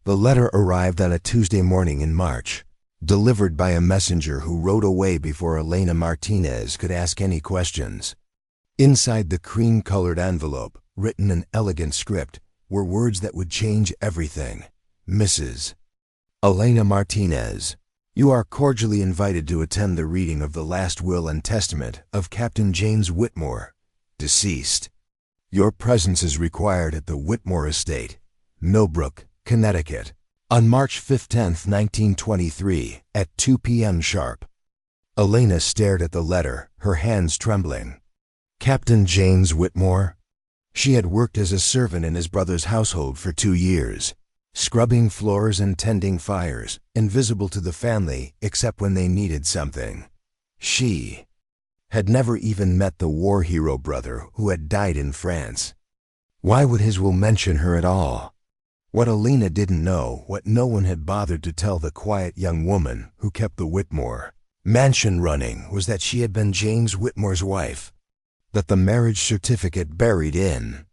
The letter arrived on a Tuesday morning in March, delivered by a messenger who rode away before Elena Martinez could ask any questions. Inside the cream-colored envelope, written in elegant script, were words that would change everything. Mrs. Elena Martinez, you are cordially invited to attend the reading of the last will and testament of Captain James Whitmore, deceased. Your presence is required at the Whitmore Estate, Millbrook, Connecticut, on March 15, 1923, at 2 p.m. sharp. Elena stared at the letter, her hands trembling. Captain James Whitmore? She had worked as a servant in his brother's household for 2 years, scrubbing floors and tending fires, invisible to the family except when they needed something. She had never even met the war hero brother who had died in France. Why would his will mention her at all? What Elena didn't know, what no one had bothered to tell the quiet young woman who kept the Whitmore mansion running, was that she had been James Whitmore's wife, that the marriage certificate buried in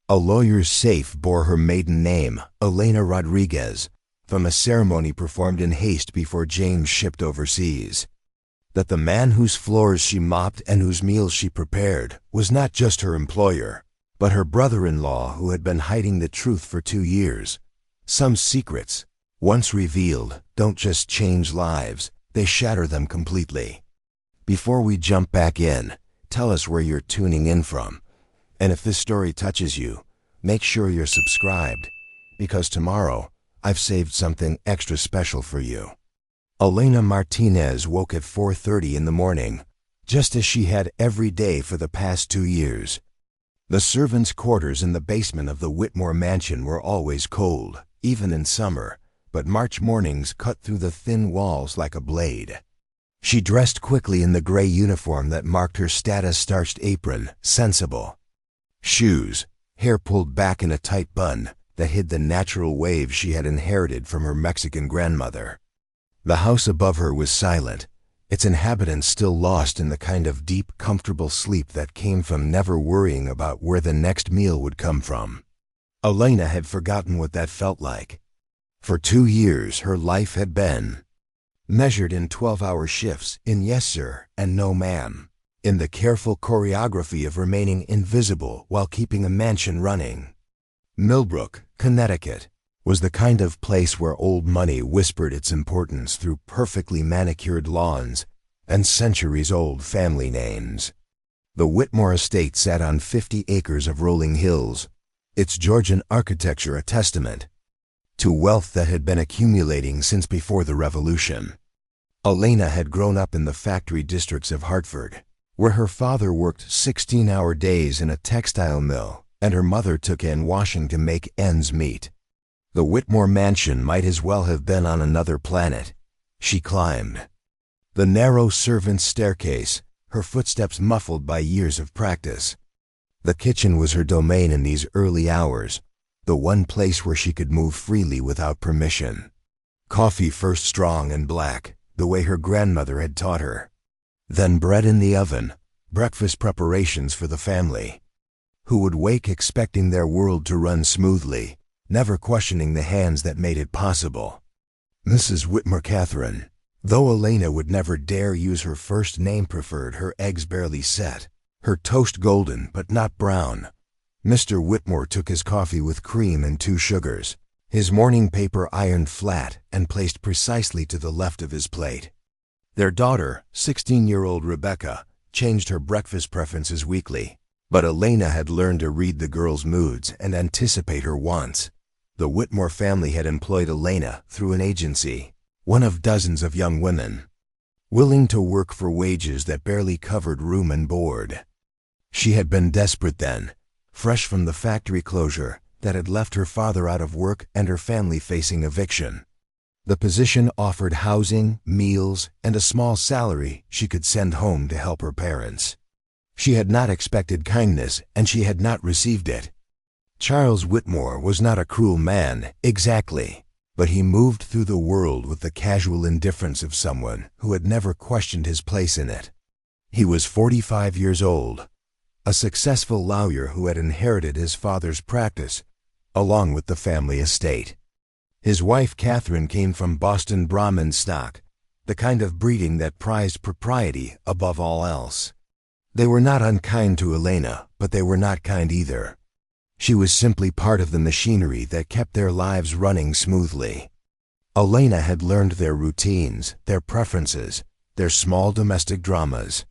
a lawyer's safe bore her maiden name, Elena Rodriguez, from a ceremony performed in haste before James shipped overseas. That the man whose floors she mopped and whose meals she prepared was not just her employer, but her brother-in-law who had been hiding the truth for 2 years. Some secrets, once revealed, don't just change lives, they shatter them completely. Before we jump back in, tell us where you're tuning in from. And if this story touches you, make sure you're subscribed, because tomorrow I've saved something extra special for you. Elena Martinez woke at 4:30 in the morning, just as she had every day for the past 2 years. The servants' quarters in the basement of the Whitmore mansion were always cold, even in summer, but March mornings cut through the thin walls like a blade. She dressed quickly in the gray uniform that marked her status-starched apron, sensible. Shoes, hair pulled back in a tight bun that hid the natural waves she had inherited from her Mexican grandmother. The house above her was silent, its inhabitants still lost in the kind of deep, comfortable sleep that came from never worrying about where the next meal would come from. Elena had forgotten what that felt like. For 2 years, her life had been measured in 12-hour shifts, in yes sir and no ma'am, in the careful choreography of remaining invisible while keeping a mansion running. Millbrook, Connecticut, was the kind of place where old money whispered its importance through perfectly manicured lawns and centuries-old family names. The Whitmore estate sat on 50 acres of rolling hills, its Georgian architecture a testament to wealth that had been accumulating since before the Revolution. Elena had grown up in the factory districts of Hartford, where her father worked 16-hour days in a textile mill and her mother took in washing to make ends meet. The Whitmore mansion might as well have been on another planet. She climbed the narrow servants' staircase, her footsteps muffled by years of practice. The kitchen was her domain in these early hours, the one place where she could move freely without permission. Coffee first strong and black, the way her grandmother had taught her. Then bread in the oven, breakfast preparations for the family, who would wake expecting their world to run smoothly, never questioning the hands that made it possible. Mrs. Whitmore Catherine. Though Elena would never dare use her first name, preferred her eggs barely set, her toast golden but not brown. Mr. Whitmore took his coffee with cream and 2 sugars, his morning paper ironed flat and placed precisely to the left of his plate. Their daughter, 16-year-old Rebecca, changed her breakfast preferences weekly, but Elena had learned to read the girl's moods and anticipate her wants. The Whitmore family had employed Elena through an agency, one of dozens of young women, willing to work for wages that barely covered room and board. She had been desperate then, fresh from the factory closure that had left her father out of work and her family facing eviction. The position offered housing, meals, and a small salary she could send home to help her parents. She had not expected kindness, and she had not received it. Charles Whitmore was not a cruel man, exactly, but he moved through the world with the casual indifference of someone who had never questioned his place in it. He was 45 years old, a successful lawyer who had inherited his father's practice, along with the family estate. His wife Catherine came from Boston Brahmin stock, the kind of breeding that prized propriety above all else. They were not unkind to Elena, but they were not kind either. She was simply part of the machinery that kept their lives running smoothly. Elena had learned their routines, their preferences, their small domestic dramas.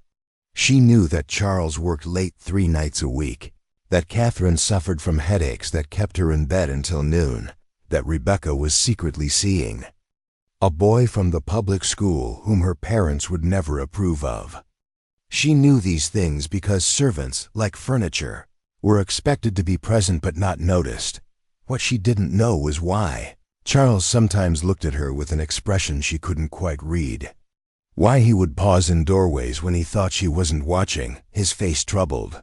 She knew that Charles worked late 3 nights a week, that Catherine suffered from headaches that kept her in bed until noon, that Rebecca was secretly seeing a boy from the public school whom her parents would never approve of. She knew these things because servants, like furniture, were expected to be present but not noticed. What she didn't know was why. Charles sometimes looked at her with an expression she couldn't quite read. Why he would pause in doorways when he thought she wasn't watching, his face troubled.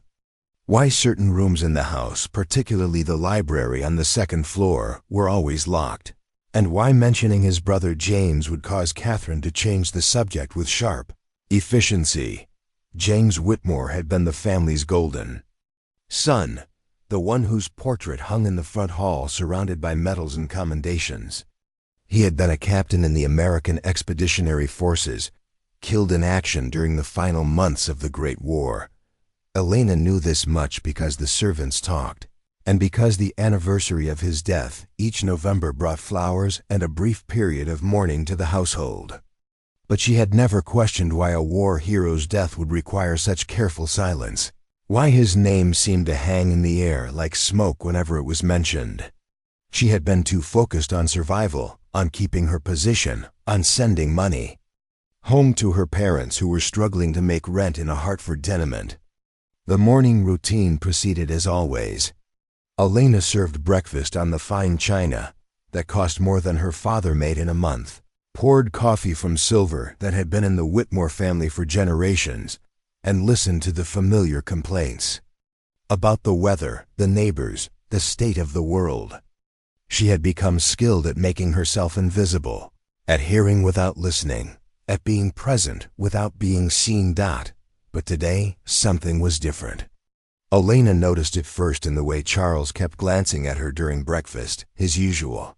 Why certain rooms in the house, particularly the library on the 2nd floor, were always locked. And why mentioning his brother James would cause Catherine to change the subject with sharp efficiency. James Whitmore had been the family's golden son, the one whose portrait hung in the front hall surrounded by medals and commendations. He had been a captain in the American Expeditionary Forces, killed in action during the final months of the Great War. Elena knew this much because the servants talked, and because the anniversary of his death each November brought flowers and a brief period of mourning to the household. But she had never questioned why a war hero's death would require such careful silence, why his name seemed to hang in the air like smoke whenever it was mentioned. She had been too focused on survival, on keeping her position, on sending money home to her parents who were struggling to make rent in a Hartford tenement. The morning routine proceeded as always. Elena served breakfast on the fine china that cost more than her father made in a month, poured coffee from silver that had been in the Whitmore family for generations, and listened to the familiar complaints about the weather, the neighbors, the state of the world. She had become skilled at making herself invisible, at hearing without listening, at being present without being seen. But today, something was different. Elena noticed it first in the way Charles kept glancing at her during breakfast, his usual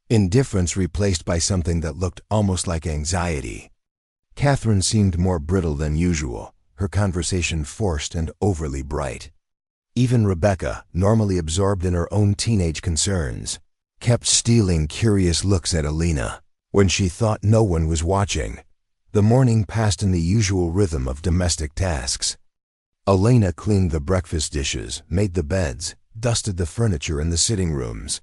indifference replaced by something that looked almost like anxiety. Catherine seemed more brittle than usual, her conversation forced and overly bright. Even Rebecca, normally absorbed in her own teenage concerns, kept stealing curious looks at Elena when she thought no one was watching. The morning passed in the usual rhythm of domestic tasks. Elena cleaned the breakfast dishes, made the beds, dusted the furniture in the sitting rooms.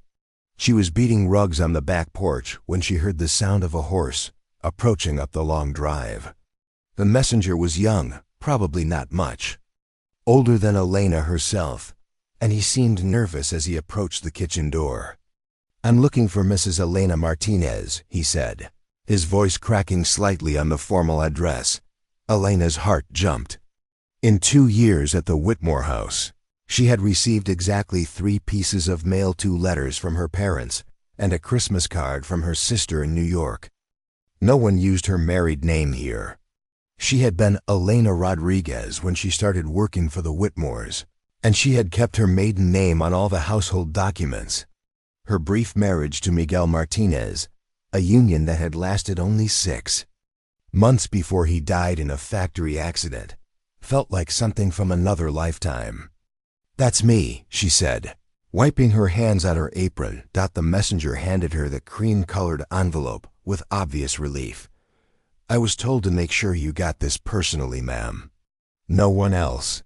She was beating rugs on the back porch when she heard the sound of a horse approaching up the long drive. The messenger was young, probably not much older than Elena herself, and he seemed nervous as he approached the kitchen door. "I'm looking for Mrs. Elena Martinez," he said, his voice cracking slightly on the formal address. Elena's heart jumped. In 2 years at the Whitmore house, she had received exactly 3 pieces of mail, 2 letters from her parents, and a Christmas card from her sister in New York. No one used her married name here. She had been Elena Rodriguez when she started working for the Whitmores, and she had kept her maiden name on all the household documents. Her brief marriage to Miguel Martinez, a union that had lasted only 6 months before he died in a factory accident, felt like something from another lifetime. "That's me," she said, wiping her hands on her apron. The messenger handed her the cream-colored envelope with obvious relief. "I was told to make sure you got this personally, ma'am. No one else."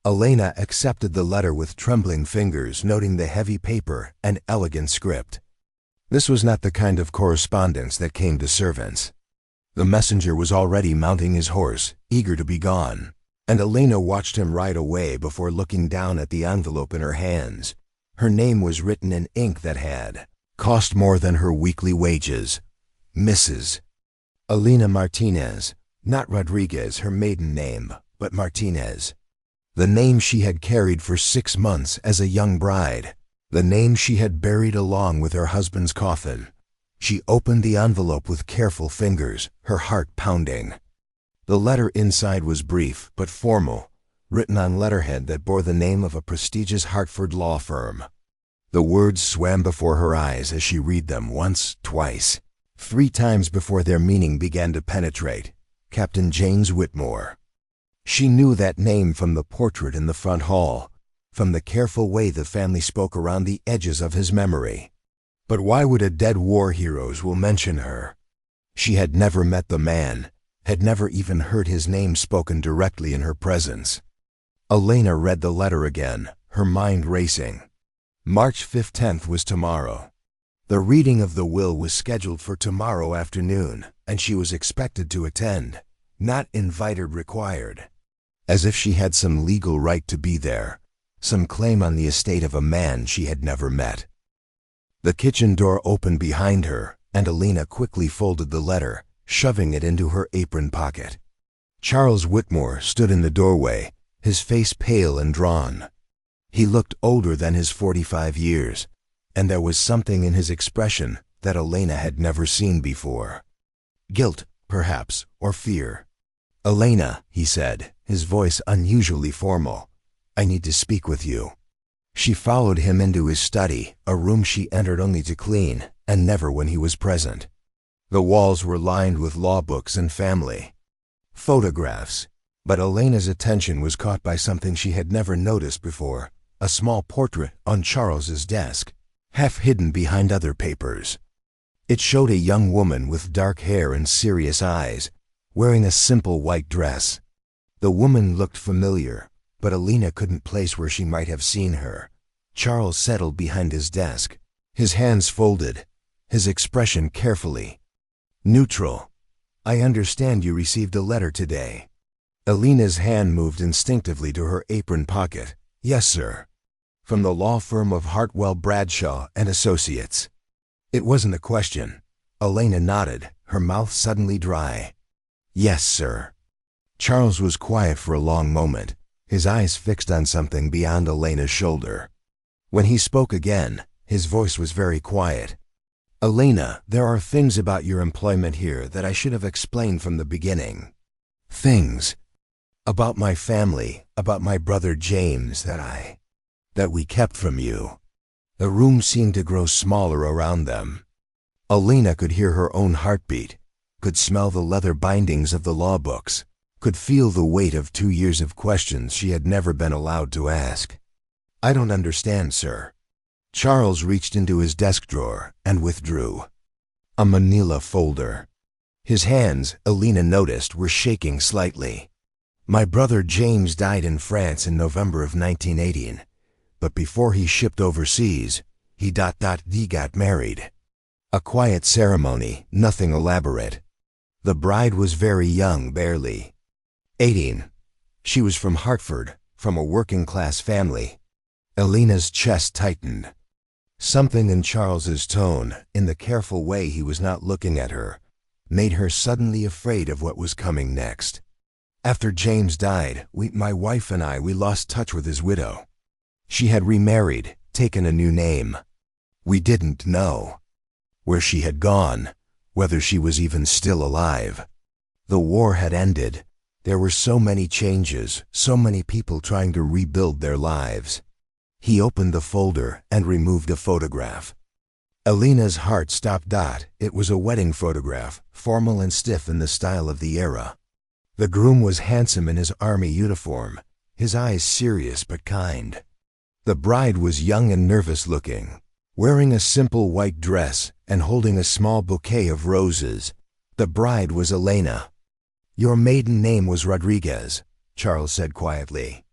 Elena accepted the letter with trembling fingers, noting the heavy paper and elegant script. This was not the kind of correspondence that came to servants. The messenger was already mounting his horse, eager to be gone, and Elena watched him ride away before looking down at the envelope in her hands. Her name was written in ink that had cost more than her weekly wages. Mrs. Elena Martinez, not Rodriguez, her maiden name, but Martinez. The name she had carried for 6 months as a young bride, the name she had buried along with her husband's coffin. She opened the envelope with careful fingers, her heart pounding. The letter inside was brief but formal, written on letterhead that bore the name of a prestigious Hartford law firm. The words swam before her eyes as she read them once, twice, 3 times before their meaning began to penetrate. Captain James Whitmore. She knew that name from the portrait in the front hall, from the careful way the family spoke around the edges of his memory. But why would a dead war heroes will mention her? She had never met the man, had never even heard his name spoken directly in her presence. Elena read the letter again, her mind racing. March 15th was tomorrow. The reading of the will was scheduled for tomorrow afternoon, and she was expected to attend, not invited required. As if she had some legal right to be there, some claim on the estate of a man she had never met. The kitchen door opened behind her, and Elena quickly folded the letter, shoving it into her apron pocket. Charles Whitmore stood in the doorway, his face pale and drawn. He looked older than his 45 years, and there was something in his expression that Elena had never seen before. Guilt, perhaps, or fear. "Elena," he said, his voice unusually formal, "I need to speak with you." She followed him into his study, a room she entered only to clean, and never when he was present. The walls were lined with law books and family photographs, but Elena's attention was caught by something she had never noticed before, a small portrait on Charles's desk, half hidden behind other papers. It showed a young woman with dark hair and serious eyes, wearing a simple white dress. The woman looked familiar, but Elena couldn't place where she might have seen her. Charles settled behind his desk, his hands folded, his expression carefully neutral. "I understand you received a letter today." Elena's hand moved instinctively to her apron pocket. "Yes, sir. From the law firm of Hartwell, Bradshaw and Associates." It wasn't a question. Elena nodded, her mouth suddenly dry. "Yes, sir." Charles was quiet for a long moment, his eyes fixed on something beyond Elena's shoulder. When he spoke again, his voice was very quiet. "Elena, there are things about your employment here that I should have explained from the beginning. Things about my family, about my brother James that we kept from you." The room seemed to grow smaller around them. Elena could hear her own heartbeat, could smell the leather bindings of the law books, could feel the weight of 2 years of questions she had never been allowed to ask. "I don't understand, sir." Charles reached into his desk drawer and withdrew a manila folder. His hands, Elena noticed, were shaking slightly. "My brother James died in France in November of 1918, but before he shipped overseas, he got married. A quiet ceremony, nothing elaborate. The bride was very young, barely 18. She was from Hartford, from a working-class family." Elena's chest tightened. Something in Charles's tone, in the careful way he was not looking at her, made her suddenly afraid of what was coming next. "After James died, my wife and I lost touch with his widow. She had remarried, taken a new name. We didn't know where she had gone, whether she was even still alive. The war had ended. There were so many changes, so many people trying to rebuild their lives." He opened the folder and removed a photograph. Elena's heart stopped. It was a wedding photograph, formal and stiff in the style of the era. The groom was handsome in his army uniform, his eyes serious but kind. The bride was young and nervous-looking, wearing a simple white dress and holding a small bouquet of roses. The bride was Elena. "Your maiden name was Rodriguez," Charles said quietly.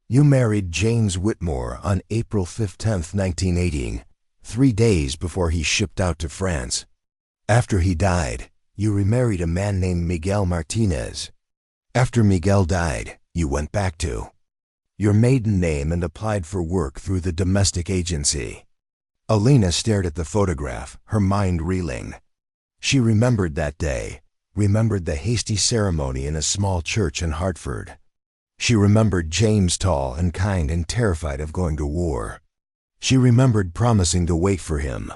"You married James Whitmore on April 15, 1918, 3 days before he shipped out to France. After he died, you remarried a man named Miguel Martinez. After Miguel died, you went back to your maiden name and applied for work through the domestic agency." Elena stared at the photograph, her mind reeling. She remembered that day, remembered the hasty ceremony in a small church in Hartford. She remembered James, tall and kind and terrified of going to war. She remembered promising to wait for him,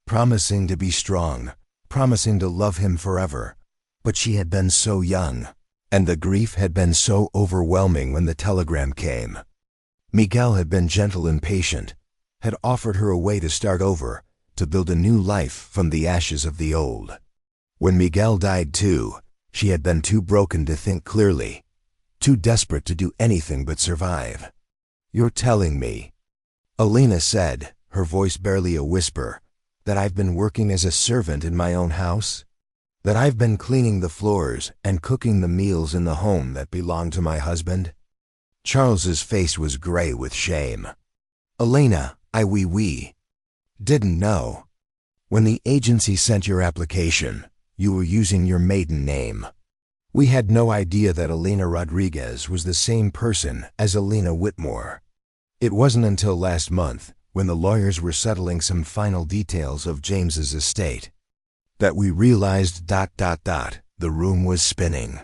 promising to be strong, promising to love him forever. But she had been so young, and the grief had been so overwhelming when the telegram came. Miguel had been gentle and patient, had offered her a way to start over, to build a new life from the ashes of the old. When Miguel died too, she had been too broken to think clearly, too desperate to do anything but survive. "You're telling me," Elena said, her voice barely a whisper, "that I've been working as a servant in my own house? That I've been cleaning the floors and cooking the meals in the home that belonged to my husband?" Charles's face was gray with shame. "Elena, we didn't know. When the agency sent your application, you were using your maiden name. We had no idea that Elena Rodriguez was the same person as Elena Whitmore. It wasn't until last month, when the lawyers were settling some final details of James's estate, that we realized ... The room was spinning.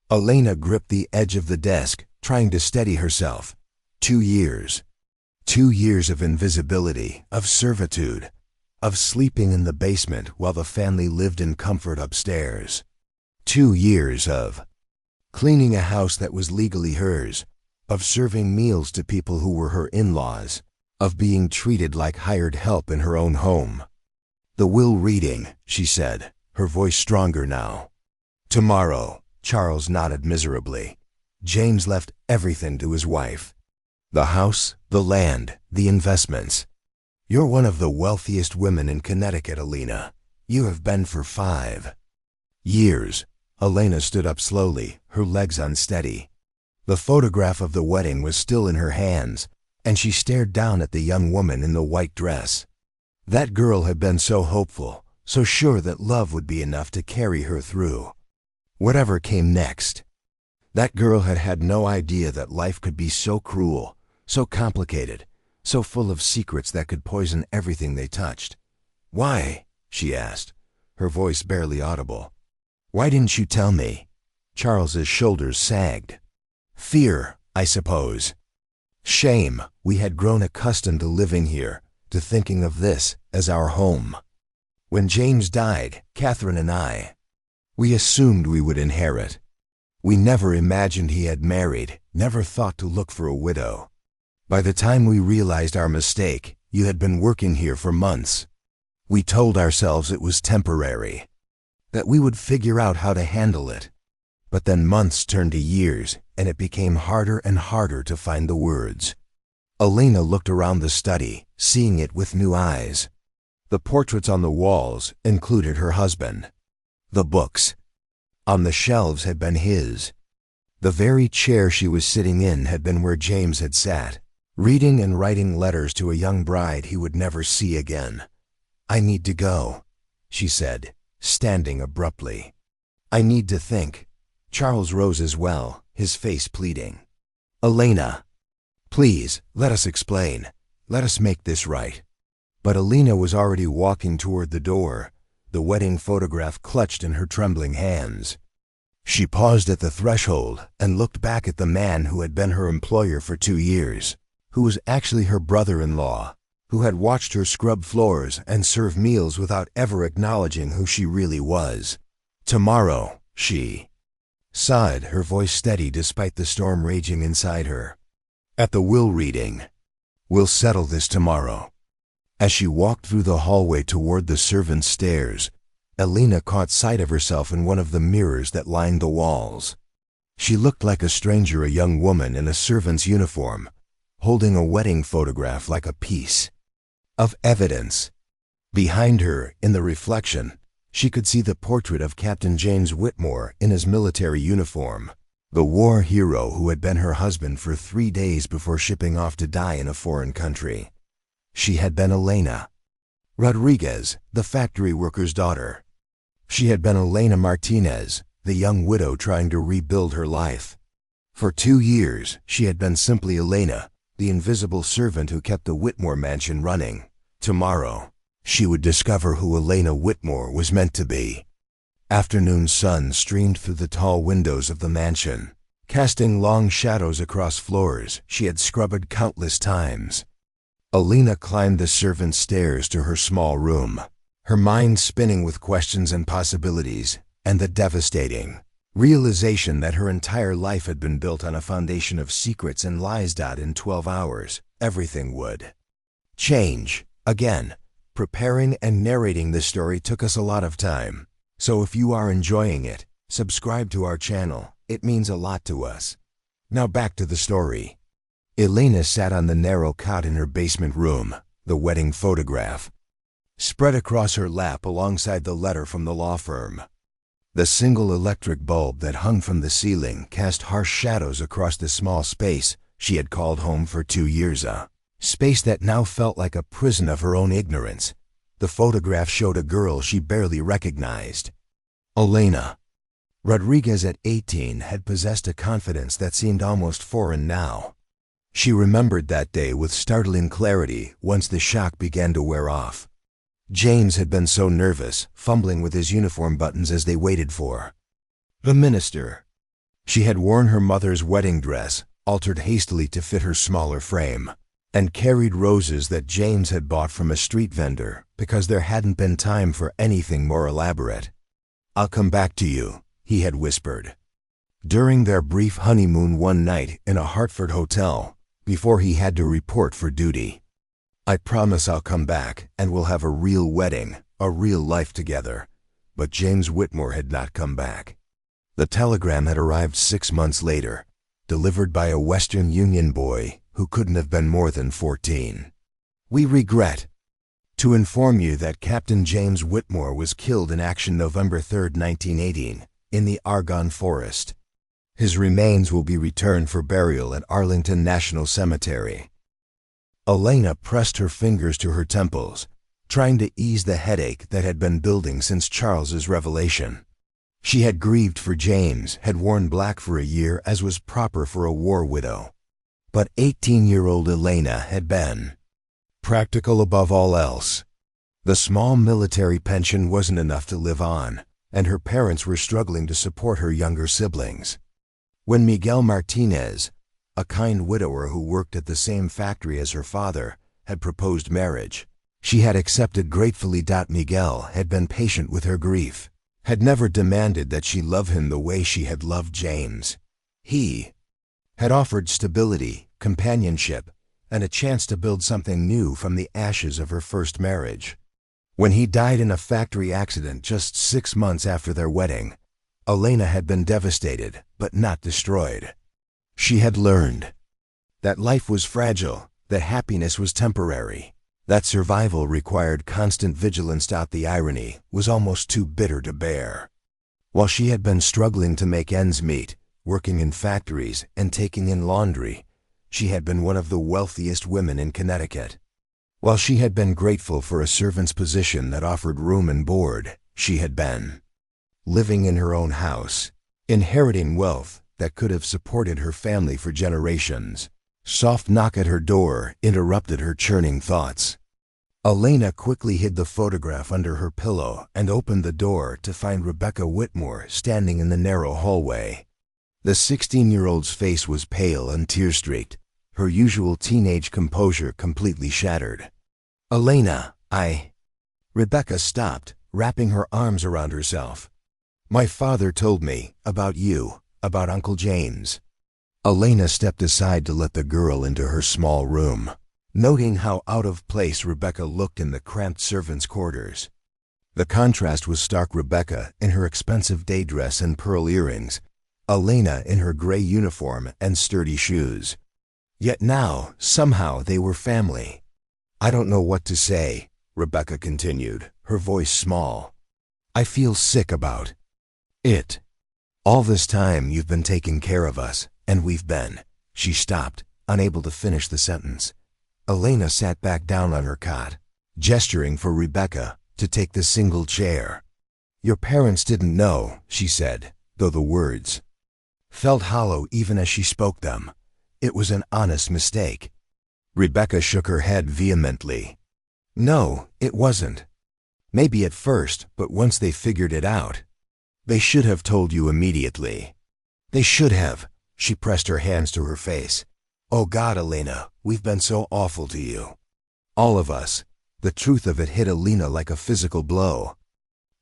Elena gripped the edge of the desk, trying to steady herself. 2 years. 2 years of invisibility, of servitude, of sleeping in the basement while the family lived in comfort upstairs. 2 years of cleaning a house that was legally hers, of serving meals to people who were her in-laws, of being treated like hired help in her own home. "The will reading," she said, her voice stronger now. "Tomorrow." Charles nodded miserably. "James left everything to his wife. The house, the land, the investments. You're one of the wealthiest women in Connecticut, Elena. You have been for 5 years. Elena stood up slowly, her legs unsteady. The photograph of the wedding was still in her hands, and she stared down at the young woman in the white dress. That girl had been so hopeful, so sure that love would be enough to carry her through whatever came next. That girl had had no idea that life could be so cruel, so complicated, so full of secrets that could poison everything they touched. "Why?" she asked, her voice barely audible. "Why didn't you tell me?" Charles's shoulders sagged. "Fear, I suppose. Shame. We had grown accustomed to living here, to thinking of this as our home. When James died, Catherine and we assumed we would inherit. We never imagined he had married, never thought to look for a widow. By the time we realized our mistake, you had been working here for months. We told ourselves it was temporary, that we would figure out how to handle it. But then months turned to years, and it became harder and harder to find the words." Elena looked around the study, seeing it with new eyes. The portraits on the walls included her husband. The books on the shelves had been his. The very chair she was sitting in had been where James had sat, reading and writing letters to a young bride he would never see again. "I need to go," she said, standing abruptly. "I need to think." Charles rose as well, his face pleading. "Elena, please, let us explain. Let us make this right." But Elena was already walking toward the door, the wedding photograph clutched in her trembling hands. She paused at the threshold and looked back at the man who had been her employer for 2 years, who was actually her brother-in-law, who had watched her scrub floors and serve meals without ever acknowledging who she really was. "Tomorrow," she sighed, her voice steady despite the storm raging inside her. "At the will reading. We'll settle this tomorrow." As she walked through the hallway toward the servants' stairs, Elena caught sight of herself in one of the mirrors that lined the walls. She looked like a stranger, a young woman in a servant's uniform, holding a wedding photograph like a piece of evidence. Behind her, in the reflection, she could see the portrait of Captain James Whitmore in his military uniform, the war hero who had been her husband for 3 days before shipping off to die in a foreign country. She had been Elena Rodriguez, the factory worker's daughter. She had been Elena Martinez, the young widow trying to rebuild her life. For 2 years, she had been simply Elena, the invisible servant who kept the Whitmore mansion running. Tomorrow, she would discover who Elena Whitmore was meant to be. Afternoon sun streamed through the tall windows of the mansion, casting long shadows across floors she had scrubbed countless times. Elena climbed the servants' stairs to her small room, her mind spinning with questions and possibilities, and the devastating realization that her entire life had been built on a foundation of secrets and lies. In 12 hours, everything would Change. Again, preparing and narrating this story took us a lot of time. So if you are enjoying it, subscribe to our channel. It means a lot to us. Now back to the story. Elena sat on the narrow cot in her basement room, the wedding photograph spread across her lap alongside the letter from the law firm. The single electric bulb that hung from the ceiling cast harsh shadows across the small space she had called home for 2 years. A space that now felt like a prison of her own ignorance. The photograph showed a girl she barely recognized. Elena Rodriguez at 18 had possessed a confidence that seemed almost foreign now. She remembered that day with startling clarity once the shock began to wear off. James had been so nervous, fumbling with his uniform buttons as they waited for the minister. She had worn her mother's wedding dress, altered hastily to fit her smaller frame, and carried roses that James had bought from a street vendor because there hadn't been time for anything more elaborate. "I'll come back to you," he had whispered during their brief honeymoon one night in a Hartford hotel before he had to report for duty. "I promise I'll come back and we'll have a real wedding, a real life together." But James Whitmore had not come back. The telegram had arrived 6 months later, delivered by a Western Union boy who couldn't have been more than 14. "We regret to inform you that Captain James Whitmore was killed in action November 3, 1918, in the Argonne Forest. His remains will be returned for burial at Arlington National Cemetery." Elena pressed her fingers to her temples, trying to ease the headache that had been building since Charles's revelation. She had grieved for James, had worn black for a year as was proper for a war widow. But 18-year-old Elena had been practical above all else. The small military pension wasn't enough to live on, and her parents were struggling to support her younger siblings. When Miguel Martinez, a kind widower who worked at the same factory as her father, had proposed marriage, she had accepted gratefully. Miguel had been patient with her grief, had never demanded that she love him the way she had loved James. He had offered stability, companionship, and a chance to build something new from the ashes of her first marriage. When he died in a factory accident just 6 months after their wedding, Elena had been devastated, but not destroyed. She had learned that life was fragile, that happiness was temporary, that survival required constant vigilance. The irony was almost too bitter to bear. While she had been struggling to make ends meet, working in factories and taking in laundry, she had been one of the wealthiest women in Connecticut. While she had been grateful for a servant's position that offered room and board, she had been living in her own house, inheriting wealth that could have supported her family for generations. Soft knock at her door interrupted her churning thoughts. Elena quickly hid the photograph under her pillow and opened the door to find Rebecca Whitmore standing in the narrow hallway. The 16-year-old's face was pale and tear-streaked, her usual teenage composure completely shattered. "Elena, Rebecca stopped, wrapping her arms around herself. "My father told me about you, about Uncle James." Elena stepped aside to let the girl into her small room, noting how out of place Rebecca looked in the cramped servants' quarters. The contrast was stark. Rebecca in her expensive day dress and pearl earrings, Elena in her gray uniform and sturdy shoes. Yet now, somehow, they were family. "I don't know what to say," Rebecca continued, her voice small. "I feel sick about it. All this time you've been taking care of us, and we've been—" She stopped, unable to finish the sentence. Elena sat back down on her cot, gesturing for Rebecca to take the single chair. "Your parents didn't know," she said, though the words felt hollow even as she spoke them. "It was an honest mistake." Rebecca shook her head vehemently. "No, it wasn't. Maybe at first, but once they figured it out, they should have told you immediately. They should have." She pressed her hands to her face. "Oh God, Elena, we've been so awful to you. All of us." The truth of it hit Elena like a physical blow.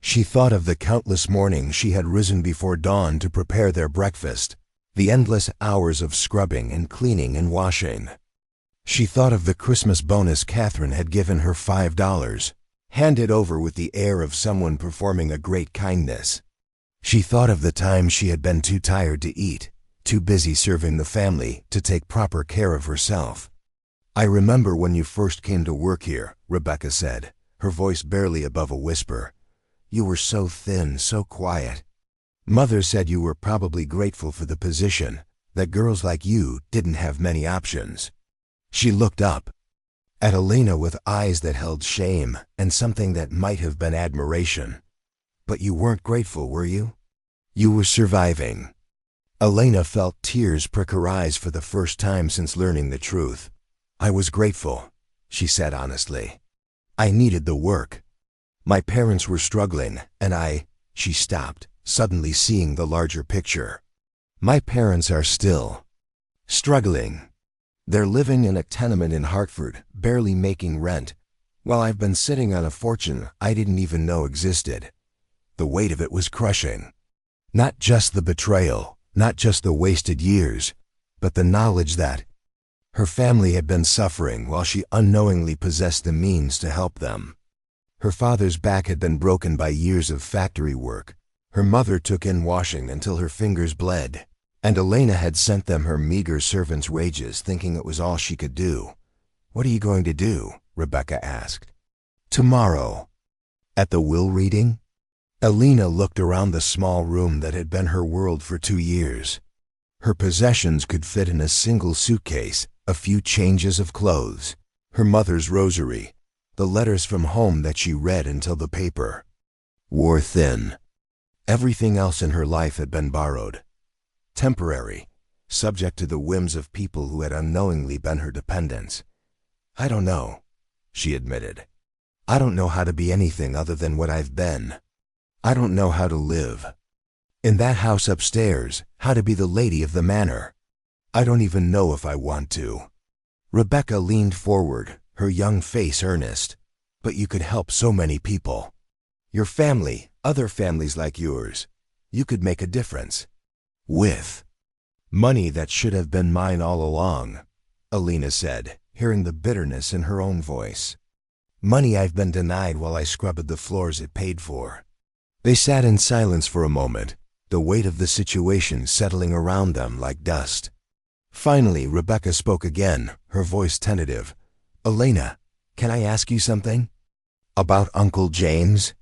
She thought of the countless mornings she had risen before dawn to prepare their breakfast, the endless hours of scrubbing and cleaning and washing, She thought of the Christmas bonus Catherine had given her, $5, handed over with the air of someone performing a great kindness. She thought of the time she had been too tired to eat, too busy serving the family to take proper care of herself. "I remember when you first came to work here," Rebecca said, her voice barely above a whisper. "You were so thin, so quiet. Mother said you were probably grateful for the position, that girls like you didn't have many options." She looked up at Elena with eyes that held shame and something that might have been admiration. "But you weren't grateful, were you? You were surviving." Elena felt tears prick her eyes for the first time since learning the truth. "I was grateful," she said honestly. "I needed the work. My parents were struggling, and she stopped, suddenly seeing the larger picture. "My parents are still struggling. They're living in a tenement in Hartford, barely making rent, while I've been sitting on a fortune I didn't even know existed." The weight of it was crushing. Not just the betrayal, not just the wasted years, but the knowledge that her family had been suffering while she unknowingly possessed the means to help them. Her father's back had been broken by years of factory work. Her mother took in washing until her fingers bled, and Elena had sent them her meager servant's wages, thinking it was all she could do. "What are you going to do?" Rebecca asked. "Tomorrow." At the will reading? Elena looked around the small room that had been her world for 2 years. Her possessions could fit in a single suitcase, a few changes of clothes, her mother's rosary, the letters from home that she read until the paper wore thin. Everything else in her life had been borrowed, temporary, subject to the whims of people who had unknowingly been her dependents. "I don't know," she admitted. "I don't know how to be anything other than what I've been. I don't know how to live in that house upstairs, how to be the lady of the manor. I don't even know if I want to." Rebecca leaned forward, her young face earnest. "But you could help so many people. Your family, other families like yours. You could make a difference. With money that should have been mine all along," Elena said, hearing the bitterness in her own voice. "Money I've been denied while I scrubbed the floors it paid for." They sat in silence for a moment, the weight of the situation settling around them like dust. Finally, Rebecca spoke again, her voice tentative. "Elena, can I ask you something? About Uncle James?"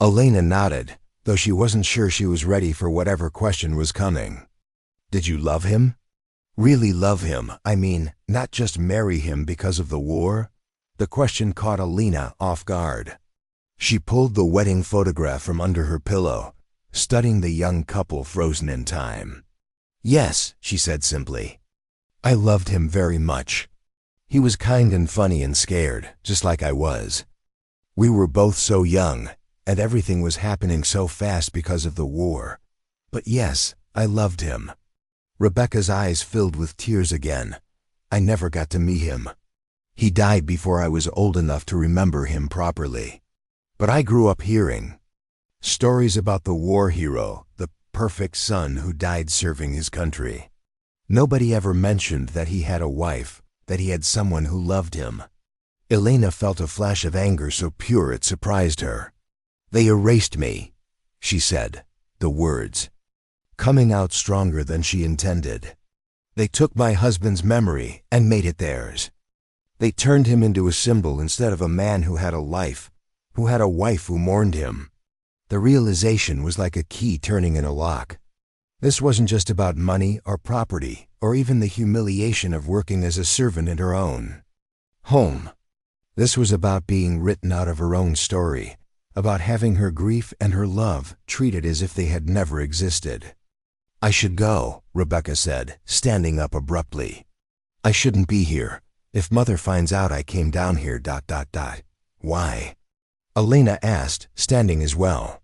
Elena nodded, though she wasn't sure she was ready for whatever question was coming. "Did you love him? Really love him? I mean, not just marry him because of the war?" The question caught Elena off guard. She pulled the wedding photograph from under her pillow, studying the young couple frozen in time. "Yes," she said simply. "I loved him very much. He was kind and funny and scared, just like I was. We were both so young, and everything was happening so fast because of the war. But yes, I loved him." Rebecca's eyes filled with tears again. "I never got to meet him. He died before I was old enough to remember him properly. But I grew up hearing stories about the war hero, the perfect son who died serving his country. Nobody ever mentioned that he had a wife, that he had someone who loved him." Elena felt a flash of anger so pure it surprised her. "They erased me," she said, the words coming out stronger than she intended. "They took my husband's memory and made it theirs. They turned him into a symbol instead of a man who had a life, who had a wife who mourned him." The realization was like a key turning in a lock. This wasn't just about money or property or even the humiliation of working as a servant in her own home. This was about being written out of her own story, about having her grief and her love treated as if they had never existed. "I should go," Rebecca said, standing up abruptly. "I shouldn't be here. If Mother finds out I came down here, ... Why?" Elena asked, standing as well.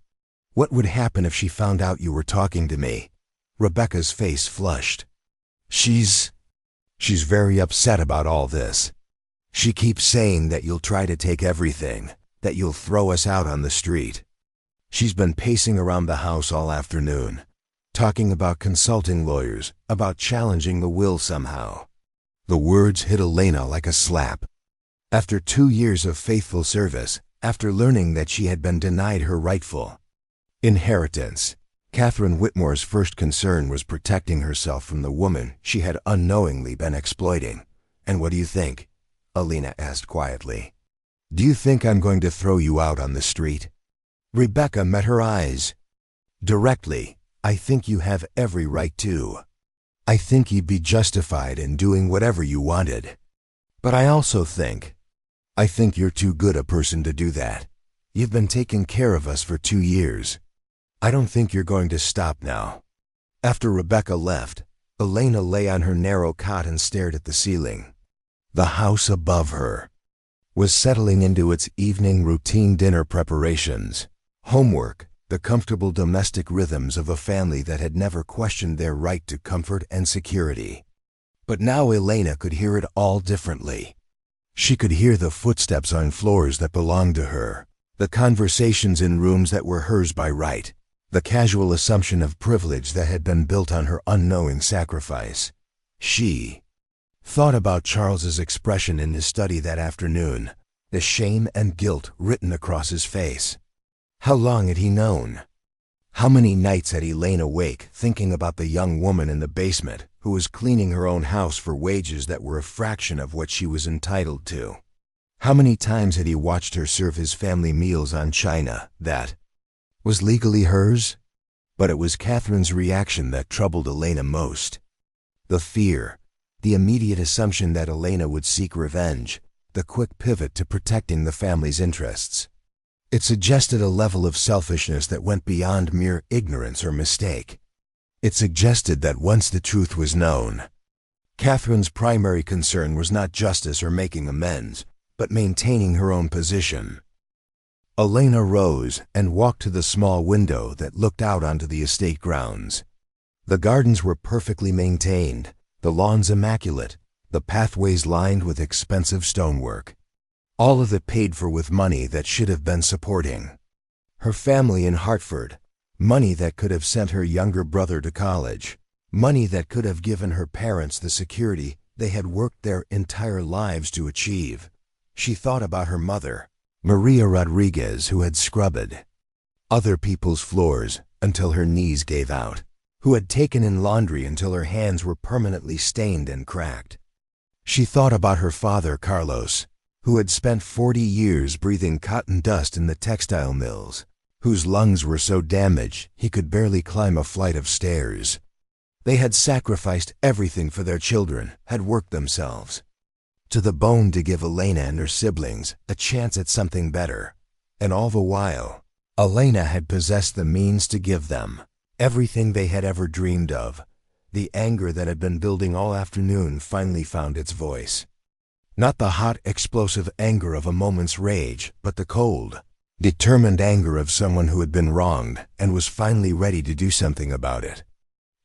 "What would happen if she found out you were talking to me?" Rebecca's face flushed. She's very upset about all this. She keeps saying that you'll try to take everything, that you'll throw us out on the street. She's been pacing around the house all afternoon, talking about consulting lawyers, about challenging the will somehow. The words hit Elena like a slap. After 2 years of faithful service, after learning that she had been denied her rightful inheritance, Catherine Whitmore's first concern was protecting herself from the woman she had unknowingly been exploiting. "And what do you think?" Elena asked quietly. "Do you think I'm going to throw you out on the street?" Rebecca met her eyes directly. "I think you have every right to. I think you'd be justified in doing whatever you wanted. But I also think you're too good a person to do that. You've been taking care of us for 2 years. I don't think you're going to stop now." After Rebecca left, Elena lay on her narrow cot and stared at the ceiling. The house above her was settling into its evening routine dinner preparations, homework, the comfortable domestic rhythms of a family that had never questioned their right to comfort and security. But now Elena could hear it all differently. She could hear the footsteps on floors that belonged to her, the conversations in rooms that were hers by right, the casual assumption of privilege that had been built on her unknowing sacrifice. She thought about Charles's expression in his study that afternoon, the shame and guilt written across his face. How long had he known? How many nights had he lain awake thinking about the young woman in the basement who was cleaning her own house for wages that were a fraction of what she was entitled to? How many times had he watched her serve his family meals on china that was legally hers? But it was Catherine's reaction that troubled Elena most. The fear, the immediate assumption that Elena would seek revenge, the quick pivot to protecting the family's interests. It suggested a level of selfishness that went beyond mere ignorance or mistake. It suggested that once the truth was known, Catherine's primary concern was not justice or making amends, but maintaining her own position. Elena rose and walked to the small window that looked out onto the estate grounds. The gardens were perfectly maintained, the lawns immaculate, the pathways lined with expensive stonework. All of it paid for with money that should have been supporting her family in Hartford, money that could have sent her younger brother to college, money that could have given her parents the security they had worked their entire lives to achieve. She thought about her mother, Maria Rodriguez, who had scrubbed other people's floors until her knees gave out, who had taken in laundry until her hands were permanently stained and cracked. She thought about her father, Carlos, who had spent 40 years breathing cotton dust in the textile mills, whose lungs were so damaged he could barely climb a flight of stairs. They had sacrificed everything for their children, had worked themselves to the bone to give Elena and her siblings a chance at something better. And all the while, Elena had possessed the means to give them everything they had ever dreamed of. The anger that had been building all afternoon finally found its voice. Not the hot, explosive anger of a moment's rage, but the cold, determined anger of someone who had been wronged and was finally ready to do something about it.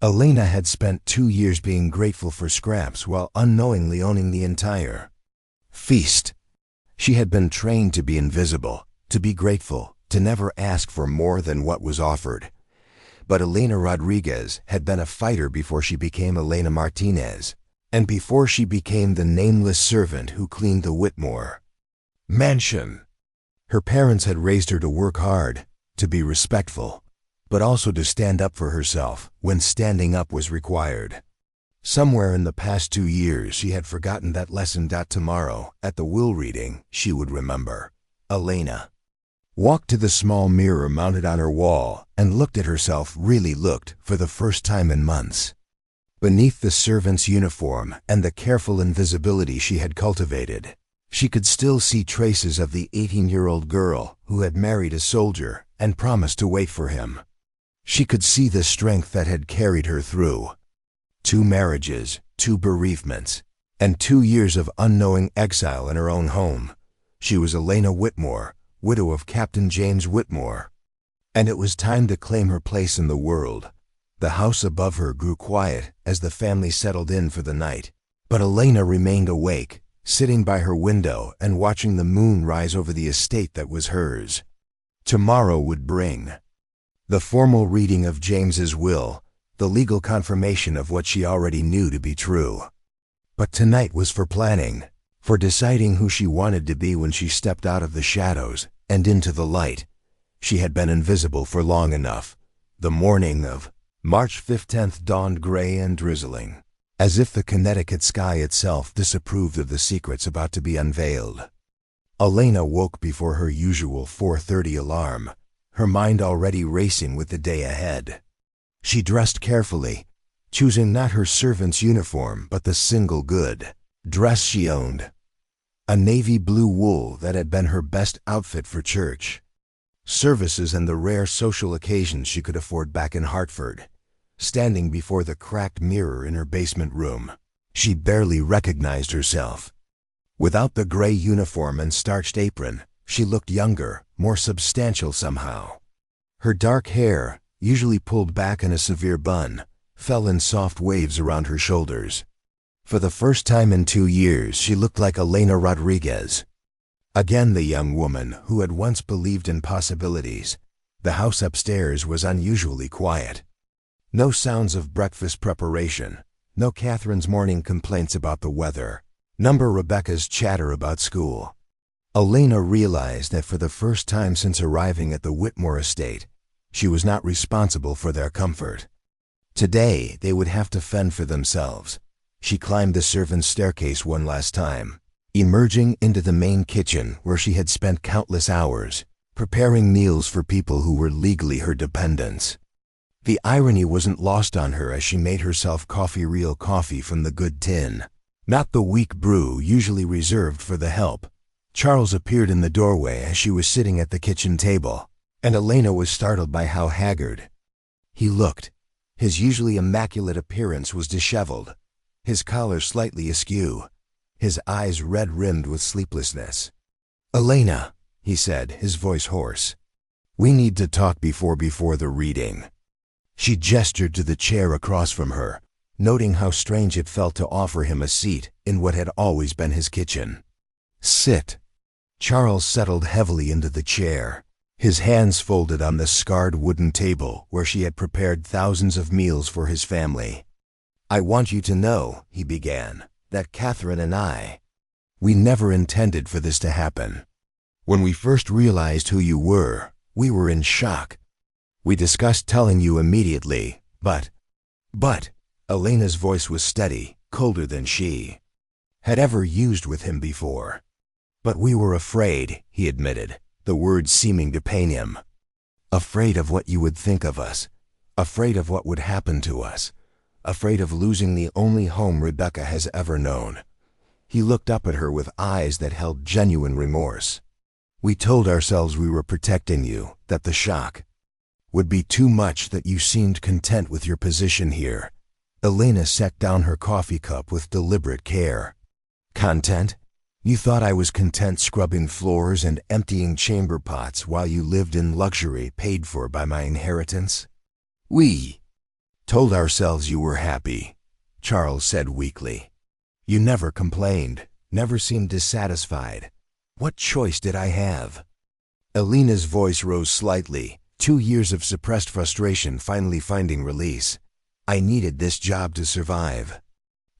Elena had spent 2 years being grateful for scraps while unknowingly owning the entire feast. She had been trained to be invisible, to be grateful, to never ask for more than what was offered. But Elena Rodriguez had been a fighter before she became Elena Martinez, and before she became the nameless servant who cleaned the Whitmore mansion. Her parents had raised her to work hard, to be respectful, but also to stand up for herself when standing up was required. Somewhere in the past 2 years she had forgotten that lesson. Tomorrow, at the will reading, she would remember. Elena walked to the small mirror mounted on her wall and looked at herself, really looked, for the first time in months. Beneath the servant's uniform and the careful invisibility she had cultivated, she could still see traces of the 18-year-old girl who had married a soldier and promised to wait for him. She could see the strength that had carried her through 2 marriages, 2 bereavements, and 2 years of unknowing exile in her own home. She was Elena Whitmore, widow of Captain James Whitmore. And it was time to claim her place in the world. The house above her grew quiet as the family settled in for the night, but Elena remained awake, sitting by her window and watching the moon rise over the estate that was hers. Tomorrow would bring the formal reading of James's will, the legal confirmation of what she already knew to be true. But tonight was for planning, for deciding who she wanted to be when she stepped out of the shadows and into the light. She had been invisible for long enough. The morning of March 15th dawned gray and drizzling, as if the Connecticut sky itself disapproved of the secrets about to be unveiled. Elena woke before her usual 4:30 alarm, her mind already racing with the day ahead. She dressed carefully, choosing not her servant's uniform but the single good dress she owned, a navy blue wool that had been her best outfit for church, services and the rare social occasions she could afford back in Hartford. Standing before the cracked mirror in her basement room, she barely recognized herself. Without the gray uniform and starched apron, she looked younger, more substantial somehow. Her dark hair, usually pulled back in a severe bun, fell in soft waves around her shoulders. For the first time in 2 years, she looked like Elena Rodriguez. Again the young woman who had once believed in possibilities. The house upstairs was unusually quiet. No sounds of breakfast preparation, no Catherine's morning complaints about the weather, nor Rebecca's chatter about school. Elena realized that for the first time since arriving at the Whitmore estate, she was not responsible for their comfort. Today, they would have to fend for themselves. She climbed the servants' staircase one last time, emerging into the main kitchen where she had spent countless hours, preparing meals for people who were legally her dependents. The irony wasn't lost on her as she made herself real coffee from the good tin, not the weak brew usually reserved for the help. Charles appeared in the doorway as she was sitting at the kitchen table, and Elena was startled by how haggard he looked. His usually immaculate appearance was disheveled, his collar slightly askew, his eyes red-rimmed with sleeplessness. "Elena," he said, his voice hoarse, "we need to talk before the reading." She gestured to the chair across from her, noting how strange it felt to offer him a seat in what had always been his kitchen. "Sit." Charles settled heavily into the chair, his hands folded on the scarred wooden table where she had prepared thousands of meals for his family. "I want you to know," he began, "that Catherine and we never intended for this to happen. When we first realized who you were, we were in shock. We discussed telling you immediately, but, Elena's voice was steady, colder than she had ever used with him before. "But we were afraid," he admitted, the words seeming to pain him. "Afraid of what you would think of us, afraid of what would happen to us, afraid of losing the only home Rebecca has ever known." He looked up at her with eyes that held genuine remorse. "We told ourselves we were protecting you, that the shock would be too much, that you seemed content with your position here." Elena set down her coffee cup with deliberate care. "Content? You thought I was content scrubbing floors and emptying chamber pots while you lived in luxury paid for by my inheritance?" "We told ourselves you were happy," Charles said weakly. "You never complained, never seemed dissatisfied. What choice did I have?" Elena's voice rose slightly, 2 years of suppressed frustration finally finding release. "I needed this job to survive.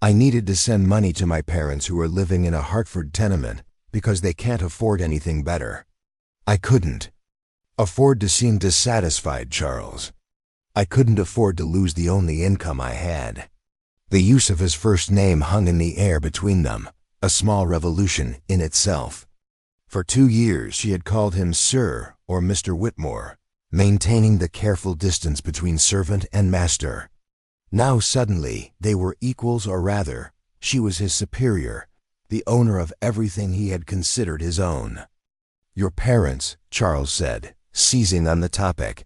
I needed to send money to my parents who are living in a Hartford tenement because they can't afford anything better. I couldn't afford to seem dissatisfied, Charles. I couldn't afford to lose the only income I had." The use of his first name hung in the air between them, a small revolution in itself. For 2 years she had called him Sir or Mr. Whitmore, maintaining the careful distance between servant and master. Now suddenly they were equals, or rather, she was his superior, the owner of everything he had considered his own. "Your parents," Charles said, seizing on the topic.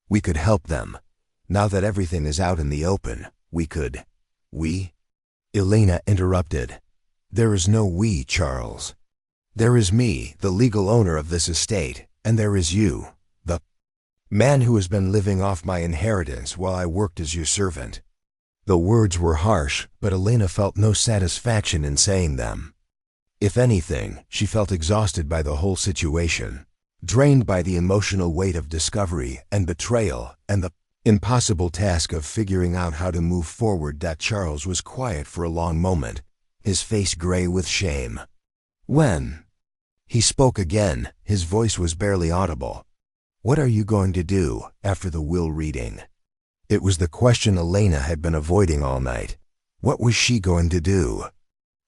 "We could help them. Now that everything is out in the open, we could." "We?" Elena interrupted. "There is no we, Charles. There is me, the legal owner of this estate, and there is you, the man who has been living off my inheritance while I worked as your servant." The words were harsh, but Elena felt no satisfaction in saying them. If anything, she felt exhausted by the whole situation, drained by the emotional weight of discovery and betrayal and the impossible task of figuring out how to move forward. That Charles was quiet for a long moment, his face gray with shame. When? He spoke again, his voice was barely audible. What are you going to do after the will reading? It was the question Elena had been avoiding all night. What was she going to do?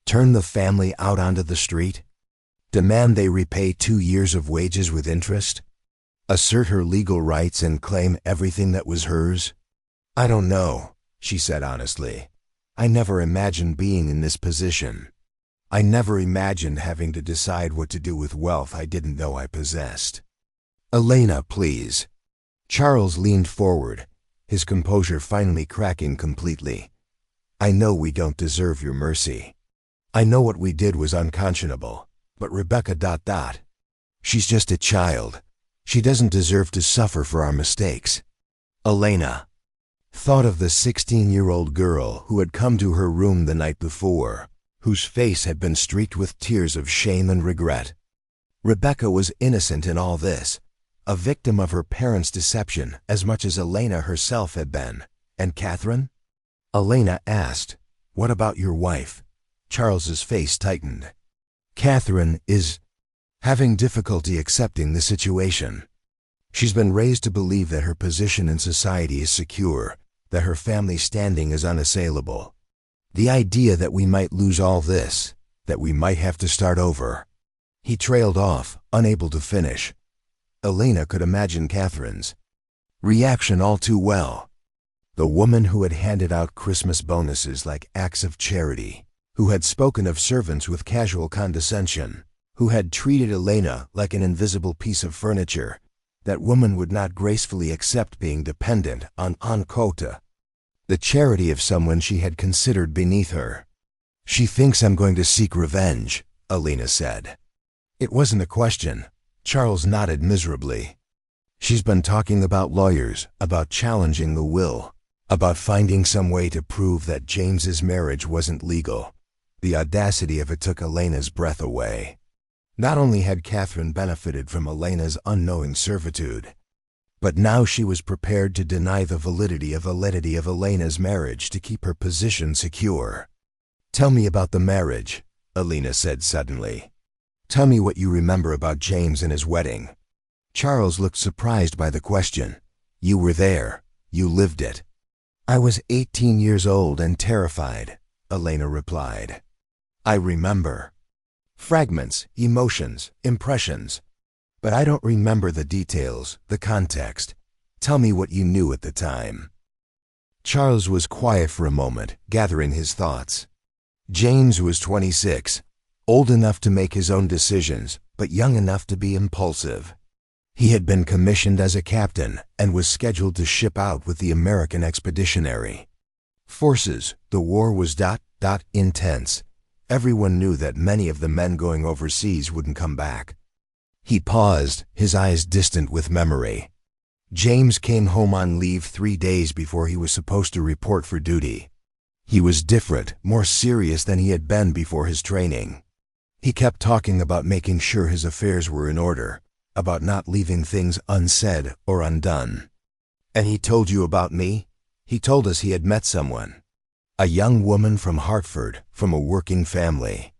Turn the family out onto the street? Demand they repay 2 years of wages with interest? Assert her legal rights and claim everything that was hers? I don't know, she said honestly. I never imagined being in this position. I never imagined having to decide what to do with wealth I didn't know I possessed. Elena, please. Charles leaned forward, his composure finally cracking completely. I know we don't deserve your mercy. I know what we did was unconscionable, but Rebecca ... She's just a child. She doesn't deserve to suffer for our mistakes. Elena thought of the 16-year-old girl who had come to her room the night before, whose face had been streaked with tears of shame and regret. Rebecca was innocent in all this, a victim of her parents' deception as much as Elena herself had been. And Catherine? Elena asked, What about your wife? Charles's face tightened. Catherine is having difficulty accepting the situation. She's been raised to believe that her position in society is secure, that her family standing is unassailable. The idea that we might lose all this, that we might have to start over. He trailed off, unable to finish. Elena could imagine Catherine's reaction all too well. The woman who had handed out Christmas bonuses like acts of charity, who had spoken of servants with casual condescension, who had treated Elena like an invisible piece of furniture, that woman would not gracefully accept being dependent on quota, the charity of someone she had considered beneath her. She thinks I'm going to seek revenge, Elena said. It wasn't a question. Charles nodded miserably. She's been talking about lawyers, about challenging the will, about finding some way to prove that James's marriage wasn't legal. The audacity of it took Elena's breath away. Not only had Catherine benefited from Elena's unknowing servitude, but now she was prepared to deny the validity of Elena's marriage to keep her position secure. Tell me about the marriage, Elena said suddenly. Tell me what you remember about James and his wedding. Charles looked surprised by the question. You were there. You lived it. I was 18 years old and terrified, Elena replied. I remember. Fragments, emotions, impressions. But I don't remember the details, the context. Tell me what you knew at the time. Charles was quiet for a moment, gathering his thoughts. James was 26, old enough to make his own decisions, but young enough to be impulsive. He had been commissioned as a captain and was scheduled to ship out with the American Expeditionary Forces. The war was intense. Everyone knew that many of the men going overseas wouldn't come back. He paused, his eyes distant with memory. James came home on leave 3 days before he was supposed to report for duty. He was different, more serious than he had been before his training. He kept talking about making sure his affairs were in order, about not leaving things unsaid or undone. And he told you about me? He told us he had met someone. A young woman from Hartford, from a working family.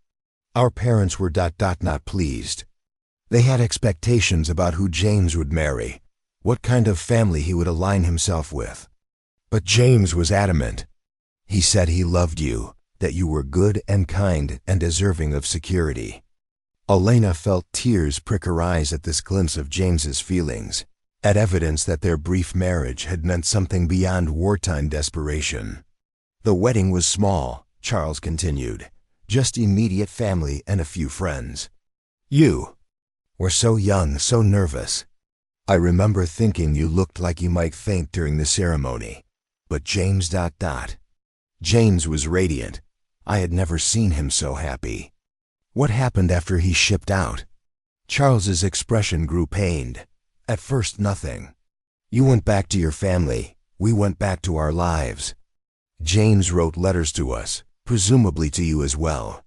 Our parents were not pleased. They had expectations about who James would marry, what kind of family he would align himself with. But James was adamant. He said he loved you, that you were good and kind and deserving of security. Elena felt tears prick her eyes at this glimpse of James's feelings, at evidence that their brief marriage had meant something beyond wartime desperation. The wedding was small, Charles continued, just immediate family and a few friends. You were so young, so nervous. I remember thinking you looked like you might faint during the ceremony. But James ... James was radiant. I had never seen him so happy. What happened after he shipped out? Charles's expression grew pained. At first, nothing. You went back to your family. We went back to our lives. James wrote letters to us, presumably to you as well.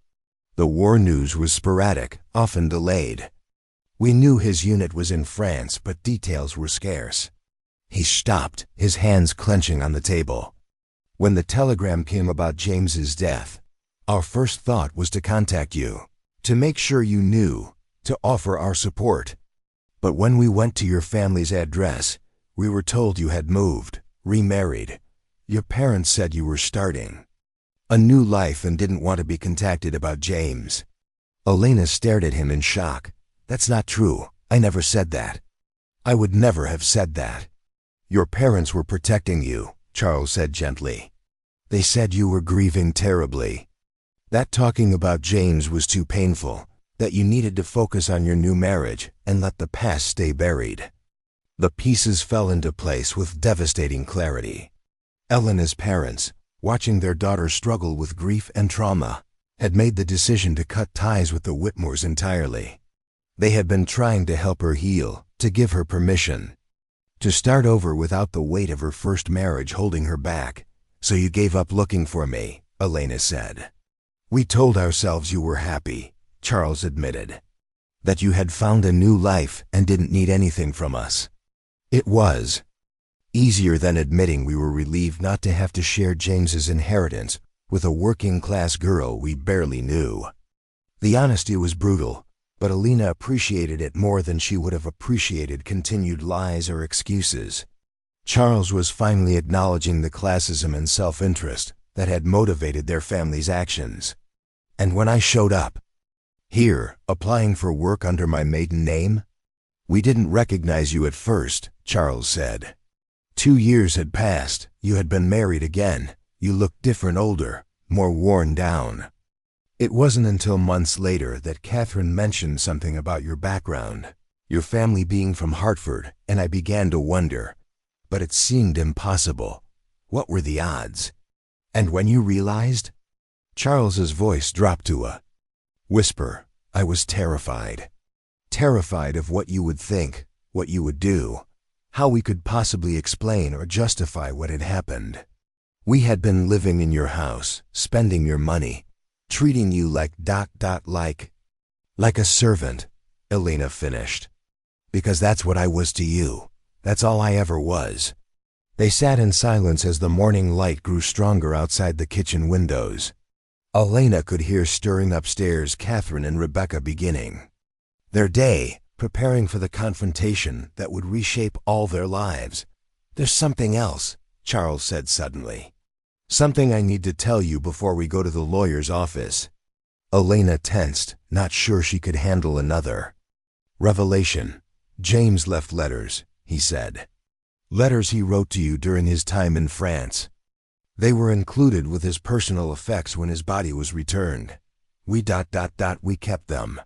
The war news was sporadic, often delayed. We knew his unit was in France, but details were scarce. He stopped, his hands clenching on the table. When the telegram came about James's death, Our first thought was to contact you, to make sure you knew, to offer our support. But when we went to your family's address, we were told you had moved, remarried. Your parents said you were starting a new life and didn't want to be contacted about James." Elena stared at him in shock. "That's not true. I never said that. I would never have said that." "Your parents were protecting you," Charles said gently. "They said you were grieving terribly. That talking about James was too painful, that you needed to focus on your new marriage and let the past stay buried." The pieces fell into place with devastating clarity. Elena's parents, watching their daughter struggle with grief and trauma, had made the decision to cut ties with the Whitmores entirely. They had been trying to help her heal, to give her permission to start over without the weight of her first marriage holding her back. "So you gave up looking for me," Elena said. "We told ourselves you were happy," Charles admitted. "That you had found a new life and didn't need anything from us. It was easier than admitting we were relieved not to have to share James's inheritance with a working-class girl we barely knew." The honesty was brutal, but Elena appreciated it more than she would have appreciated continued lies or excuses. Charles was finally acknowledging the classism and self-interest that had motivated their family's actions. "And when I showed up here, applying for work under my maiden name, we didn't recognize you at first," Charles said. 2 years had passed, you had been married again, you looked different, older, more worn down. It wasn't until months later that Catherine mentioned something about your background, your family being from Hartford, and I began to wonder. But it seemed impossible. What were the odds? And when you realized? Charles's voice dropped to a whisper. I was terrified. Terrified of what you would think, what you would do, how we could possibly explain or justify what had happened. We had been living in your house, spending your money, treating you like a servant, Elena finished. Because that's what I was to you. That's all I ever was. They sat in silence as the morning light grew stronger outside the kitchen windows. Elena could hear stirring upstairs Catherine and Rebecca beginning their day, preparing for the confrontation that would reshape all their lives. There's something else, Charles said suddenly. Something I need to tell you before we go to the lawyer's office. Elena tensed, not sure she could handle another revelation. James left letters, he said. Letters he wrote to you during his time in France. They were included with his personal effects when his body was returned. We kept them.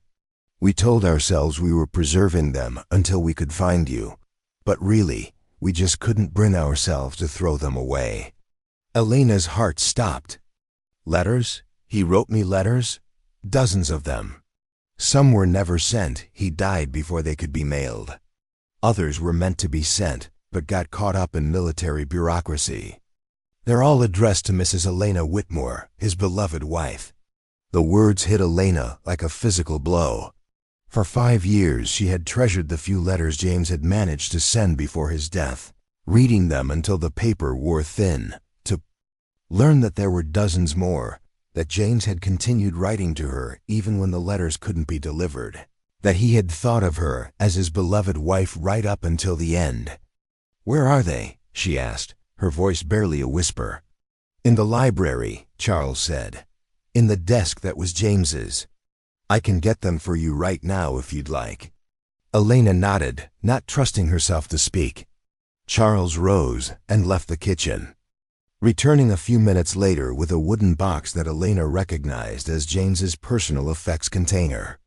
We told ourselves we were preserving them until we could find you. But really, we just couldn't bring ourselves to throw them away. Elena's heart stopped. Letters? He wrote me letters? Dozens of them. Some were never sent. He died before they could be mailed. Others were meant to be sent, but got caught up in military bureaucracy. They're all addressed to Mrs. Elena Whitmore, his beloved wife. The words hit Elena like a physical blow. For 5 years she had treasured the few letters James had managed to send before his death, reading them until the paper wore thin, to learn that there were dozens more, that James had continued writing to her even when the letters couldn't be delivered, that he had thought of her as his beloved wife right up until the end. Where are they? She asked, her voice barely a whisper. In the library, Charles said. In the desk that was James's. I can get them for you right now if you'd like. Elena nodded, not trusting herself to speak. Charles rose and left the kitchen, returning a few minutes later with a wooden box that Elena recognized as James's personal effects container.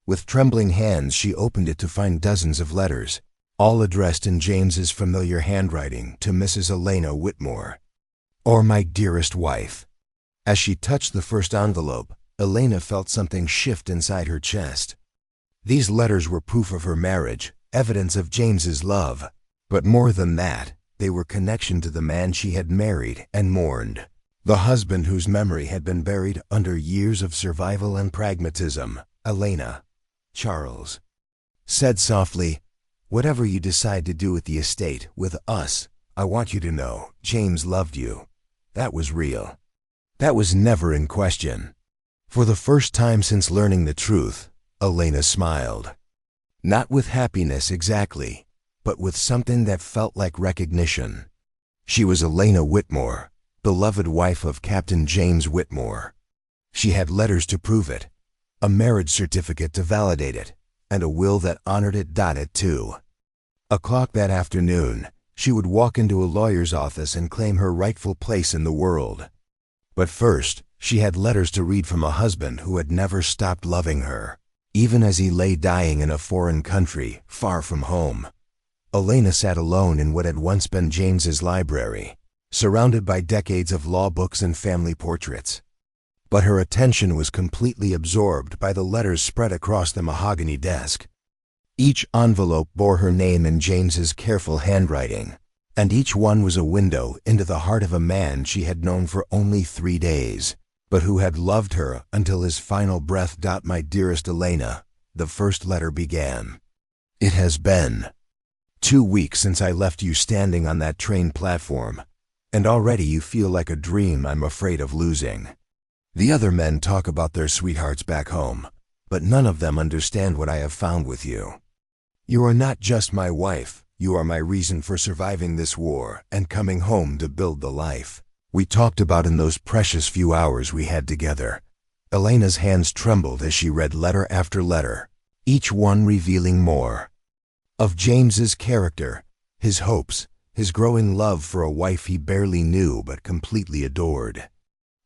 With trembling hands she opened it to find dozens of letters, all addressed in James's familiar handwriting to Mrs. Elena Whitmore, or my dearest wife. As she touched the first envelope, Elena felt something shift inside her chest. These letters were proof of her marriage, evidence of James's love, but more than that, they were connection to the man she had married and mourned, the husband whose memory had been buried under years of survival and pragmatism. Elena, Charles said softly, whatever you decide to do with the estate, with us, I want you to know, James loved you. That was real. That was never in question. For the first time since learning the truth, Elena smiled. Not with happiness exactly, but with something that felt like recognition. She was Elena Whitmore, beloved wife of Captain James Whitmore. She had letters to prove it, a marriage certificate to validate it, and a will that honored it. It too. O'clock that afternoon, she would walk into a lawyer's office and claim her rightful place in the world. But first, she had letters to read from a husband who had never stopped loving her, even as he lay dying in a foreign country, far from home. Elena sat alone in what had once been James's library, surrounded by decades of law books and family portraits. But her attention was completely absorbed by the letters spread across the mahogany desk. Each envelope bore her name in James's careful handwriting, and each one was a window into the heart of a man she had known for only 3 days, but who had loved her until his final breath. My dearest Elena, the first letter began. It has been 2 weeks since I left you standing on that train platform, and already you feel like a dream I'm afraid of losing. The other men talk about their sweethearts back home, but none of them understand what I have found with you. You are not just my wife, you are my reason for surviving this war and coming home to build the life we talked about in those precious few hours we had together. Elena's hands trembled as she read letter after letter, each one revealing more of James's character, his hopes, his growing love for a wife he barely knew but completely adored.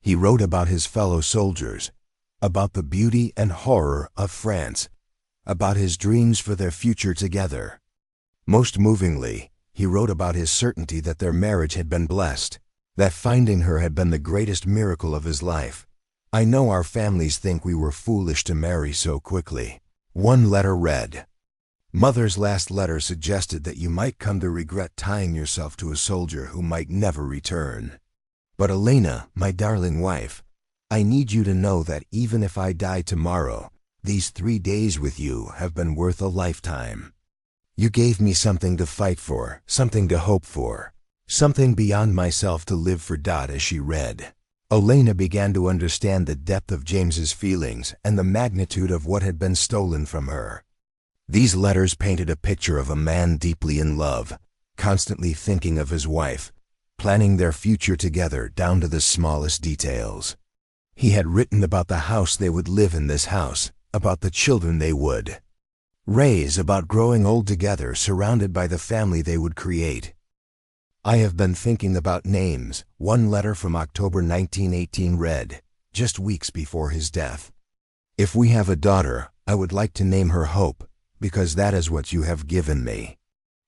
He wrote about his fellow soldiers, about the beauty and horror of France, about his dreams for their future together. Most movingly, he wrote about his certainty that their marriage had been blessed, that finding her had been the greatest miracle of his life. I know our families think we were foolish to marry so quickly. One letter read, Mother's last letter suggested that you might come to regret tying yourself to a soldier who might never return. But Elena, my darling wife, I need you to know that even if I die tomorrow, these 3 days with you have been worth a lifetime. You gave me something to fight for, something to hope for, something beyond myself to live for. As she read, Elena began to understand the depth of James's feelings and the magnitude of what had been stolen from her. These letters painted a picture of a man deeply in love, constantly thinking of his wife, planning their future together down to the smallest details. He had written about the house they would live in, this house, about the children they would raise, about growing old together surrounded by the family they would create. I have been thinking about names. One letter from October 1918 read, just weeks before his death. If we have a daughter, I would like to name her Hope, because that is what you have given me.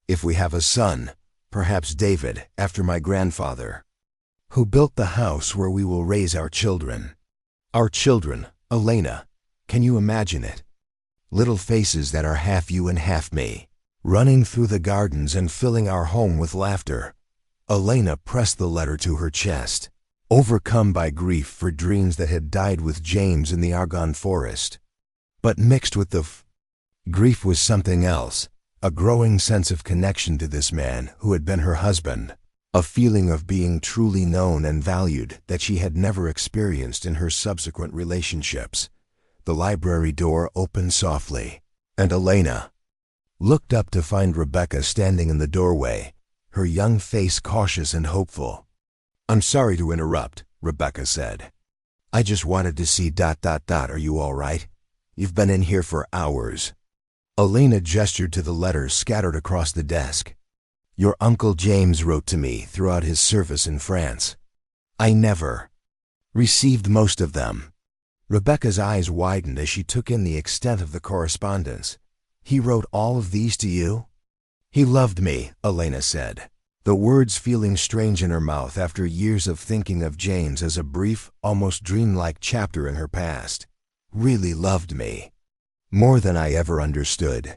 If we have a son, perhaps David, after my grandfather, who built the house where we will raise our children. Our children, Elena, can you imagine it? Little faces that are half you and half me, running through the gardens and filling our home with laughter. Elena pressed the letter to her chest, overcome by grief for dreams that had died with James in the Argonne forest. But mixed with the grief was something else, a growing sense of connection to this man who had been her husband, a feeling of being truly known and valued that she had never experienced in her subsequent relationships. The library door opened softly, and Elena looked up to find Rebecca standing in the doorway, her young face cautious and hopeful. I'm sorry to interrupt, Rebecca said. I just wanted to see ... Are you all right? You've been in here for hours. Elena gestured to the letters scattered across the desk. Your Uncle James wrote to me throughout his service in France. I never received most of them. Rebecca's eyes widened as she took in the extent of the correspondence. He wrote all of these to you? He loved me, Elena said, the words feeling strange in her mouth after years of thinking of James as a brief, almost dreamlike chapter in her past. Really loved me. More than I ever understood.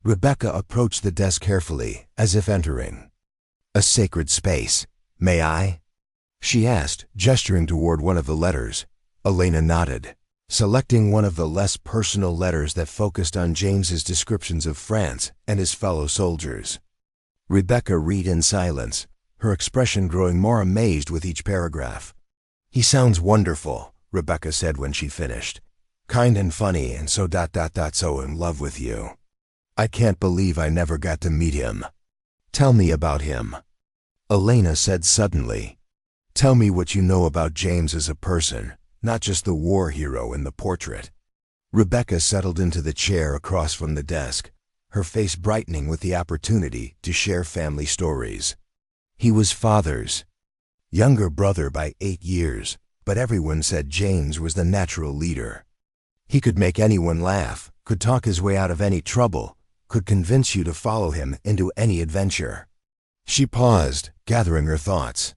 Rebecca approached the desk carefully, as if entering a sacred space. May I? She asked, gesturing toward one of the letters. Elena nodded, selecting one of the less personal letters that focused on James's descriptions of France and his fellow soldiers. Rebecca read in silence, her expression growing more amazed with each paragraph. He sounds wonderful, Rebecca said when she finished. Kind and funny and so in love with you. I can't believe I never got to meet him. Tell me about him. Elena said suddenly. Tell me what you know about James as a person, not just the war hero in the portrait. Rebecca settled into the chair across from the desk, her face brightening with the opportunity to share family stories. He was father's younger brother by 8 years, but everyone said James was the natural leader. He could make anyone laugh, could talk his way out of any trouble, could convince you to follow him into any adventure. She paused, gathering her thoughts.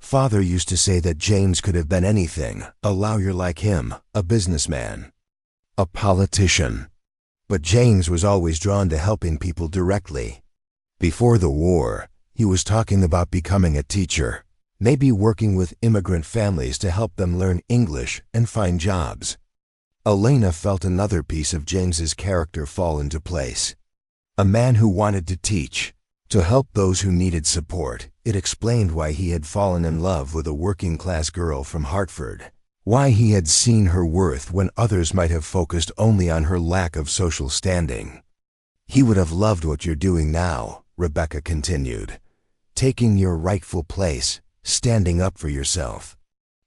Father used to say that James could have been anything, a lawyer like him, a businessman, a politician. But James was always drawn to helping people directly. Before the war, he was talking about becoming a teacher, maybe working with immigrant families to help them learn English and find jobs. Elena felt another piece of James's character fall into place. A man who wanted to teach, to help those who needed support. It explained why he had fallen in love with a working-class girl from Hartford, why he had seen her worth when others might have focused only on her lack of social standing. He would have loved what you're doing now, Rebecca continued, taking your rightful place, standing up for yourself.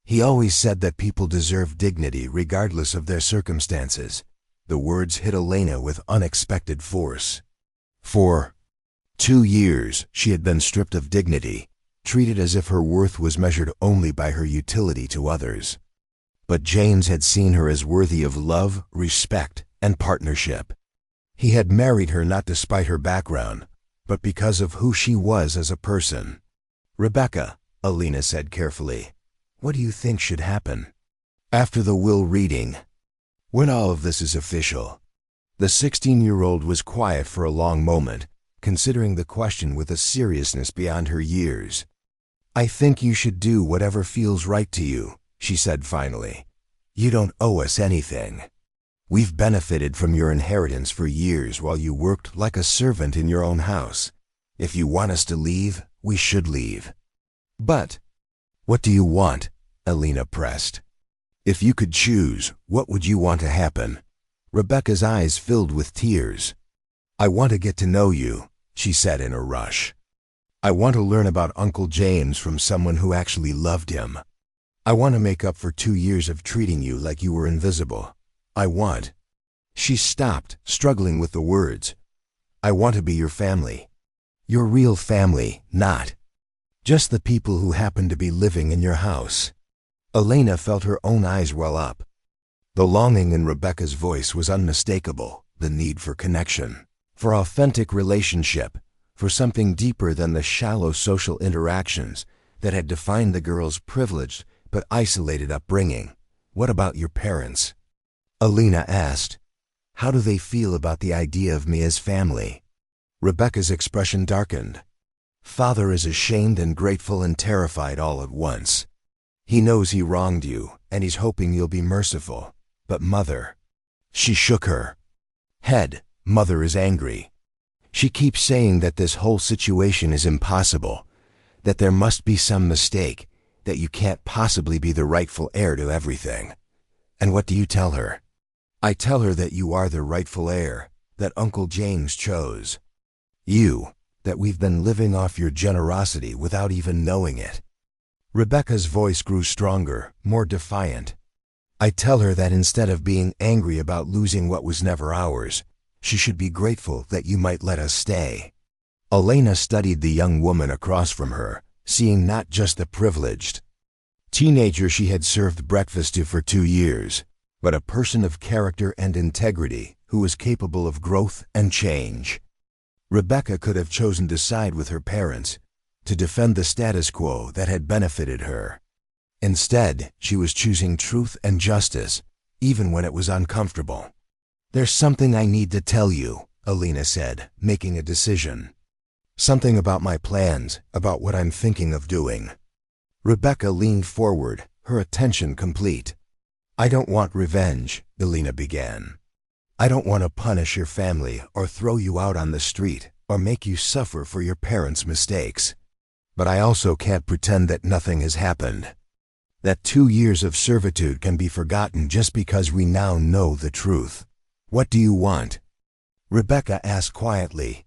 He always said that people deserve dignity regardless of their circumstances. The words hit Elena with unexpected force. For 2 years, she had been stripped of dignity, treated as if her worth was measured only by her utility to others. But James had seen her as worthy of love, respect, and partnership. He had married her not despite her background, but because of who she was as a person. Rebecca, Elena said carefully, what do you think should happen? After the will reading, when all of this is official. The 16-year-old was quiet for a long moment, considering the question with a seriousness beyond her years. I think you should do whatever feels right to you, she said finally. You don't owe us anything. We've benefited from your inheritance for years while you worked like a servant in your own house. If you want us to leave, we should leave. But what do you want? Elena pressed. If you could choose, what would you want to happen? Rebecca's eyes filled with tears. I want to get to know you, she said in a rush. I want to learn about Uncle James from someone who actually loved him. I want to make up for 2 years of treating you like you were invisible. I want. She stopped, struggling with the words. I want to be your family. Your real family, not just the people who happen to be living in your house. Elena felt her own eyes well up. The longing in Rebecca's voice was unmistakable, the need for connection, for authentic relationship, for something deeper than the shallow social interactions that had defined the girl's privileged but isolated upbringing. What about your parents? Elena asked. How do they feel about the idea of me as family? Rebecca's expression darkened. Father is ashamed and grateful and terrified all at once. He knows he wronged you, and he's hoping you'll be merciful. But Mother, she shook her head. Mother is angry. She keeps saying that this whole situation is impossible, that there must be some mistake, that you can't possibly be the rightful heir to everything. And what do you tell her? I tell her that you are the rightful heir, that Uncle James chose you, that we've been living off your generosity without even knowing it. Rebecca's voice grew stronger, more defiant. I tell her that instead of being angry about losing what was never ours, she should be grateful that you might let us stay. Elena studied the young woman across from her, seeing not just the privileged teenager she had served breakfast to for 2 years, but a person of character and integrity who was capable of growth and change. Rebecca could have chosen to side with her parents, to defend the status quo that had benefited her. Instead, she was choosing truth and justice, even when it was uncomfortable. There's something I need to tell you, Elena said, making a decision. Something about my plans, about what I'm thinking of doing. Rebecca leaned forward, her attention complete. I don't want revenge, Elena began. I don't want to punish your family or throw you out on the street or make you suffer for your parents' mistakes. But I also can't pretend that nothing has happened. That 2 years of servitude can be forgotten just because we now know the truth. What do you want? Rebecca asked quietly.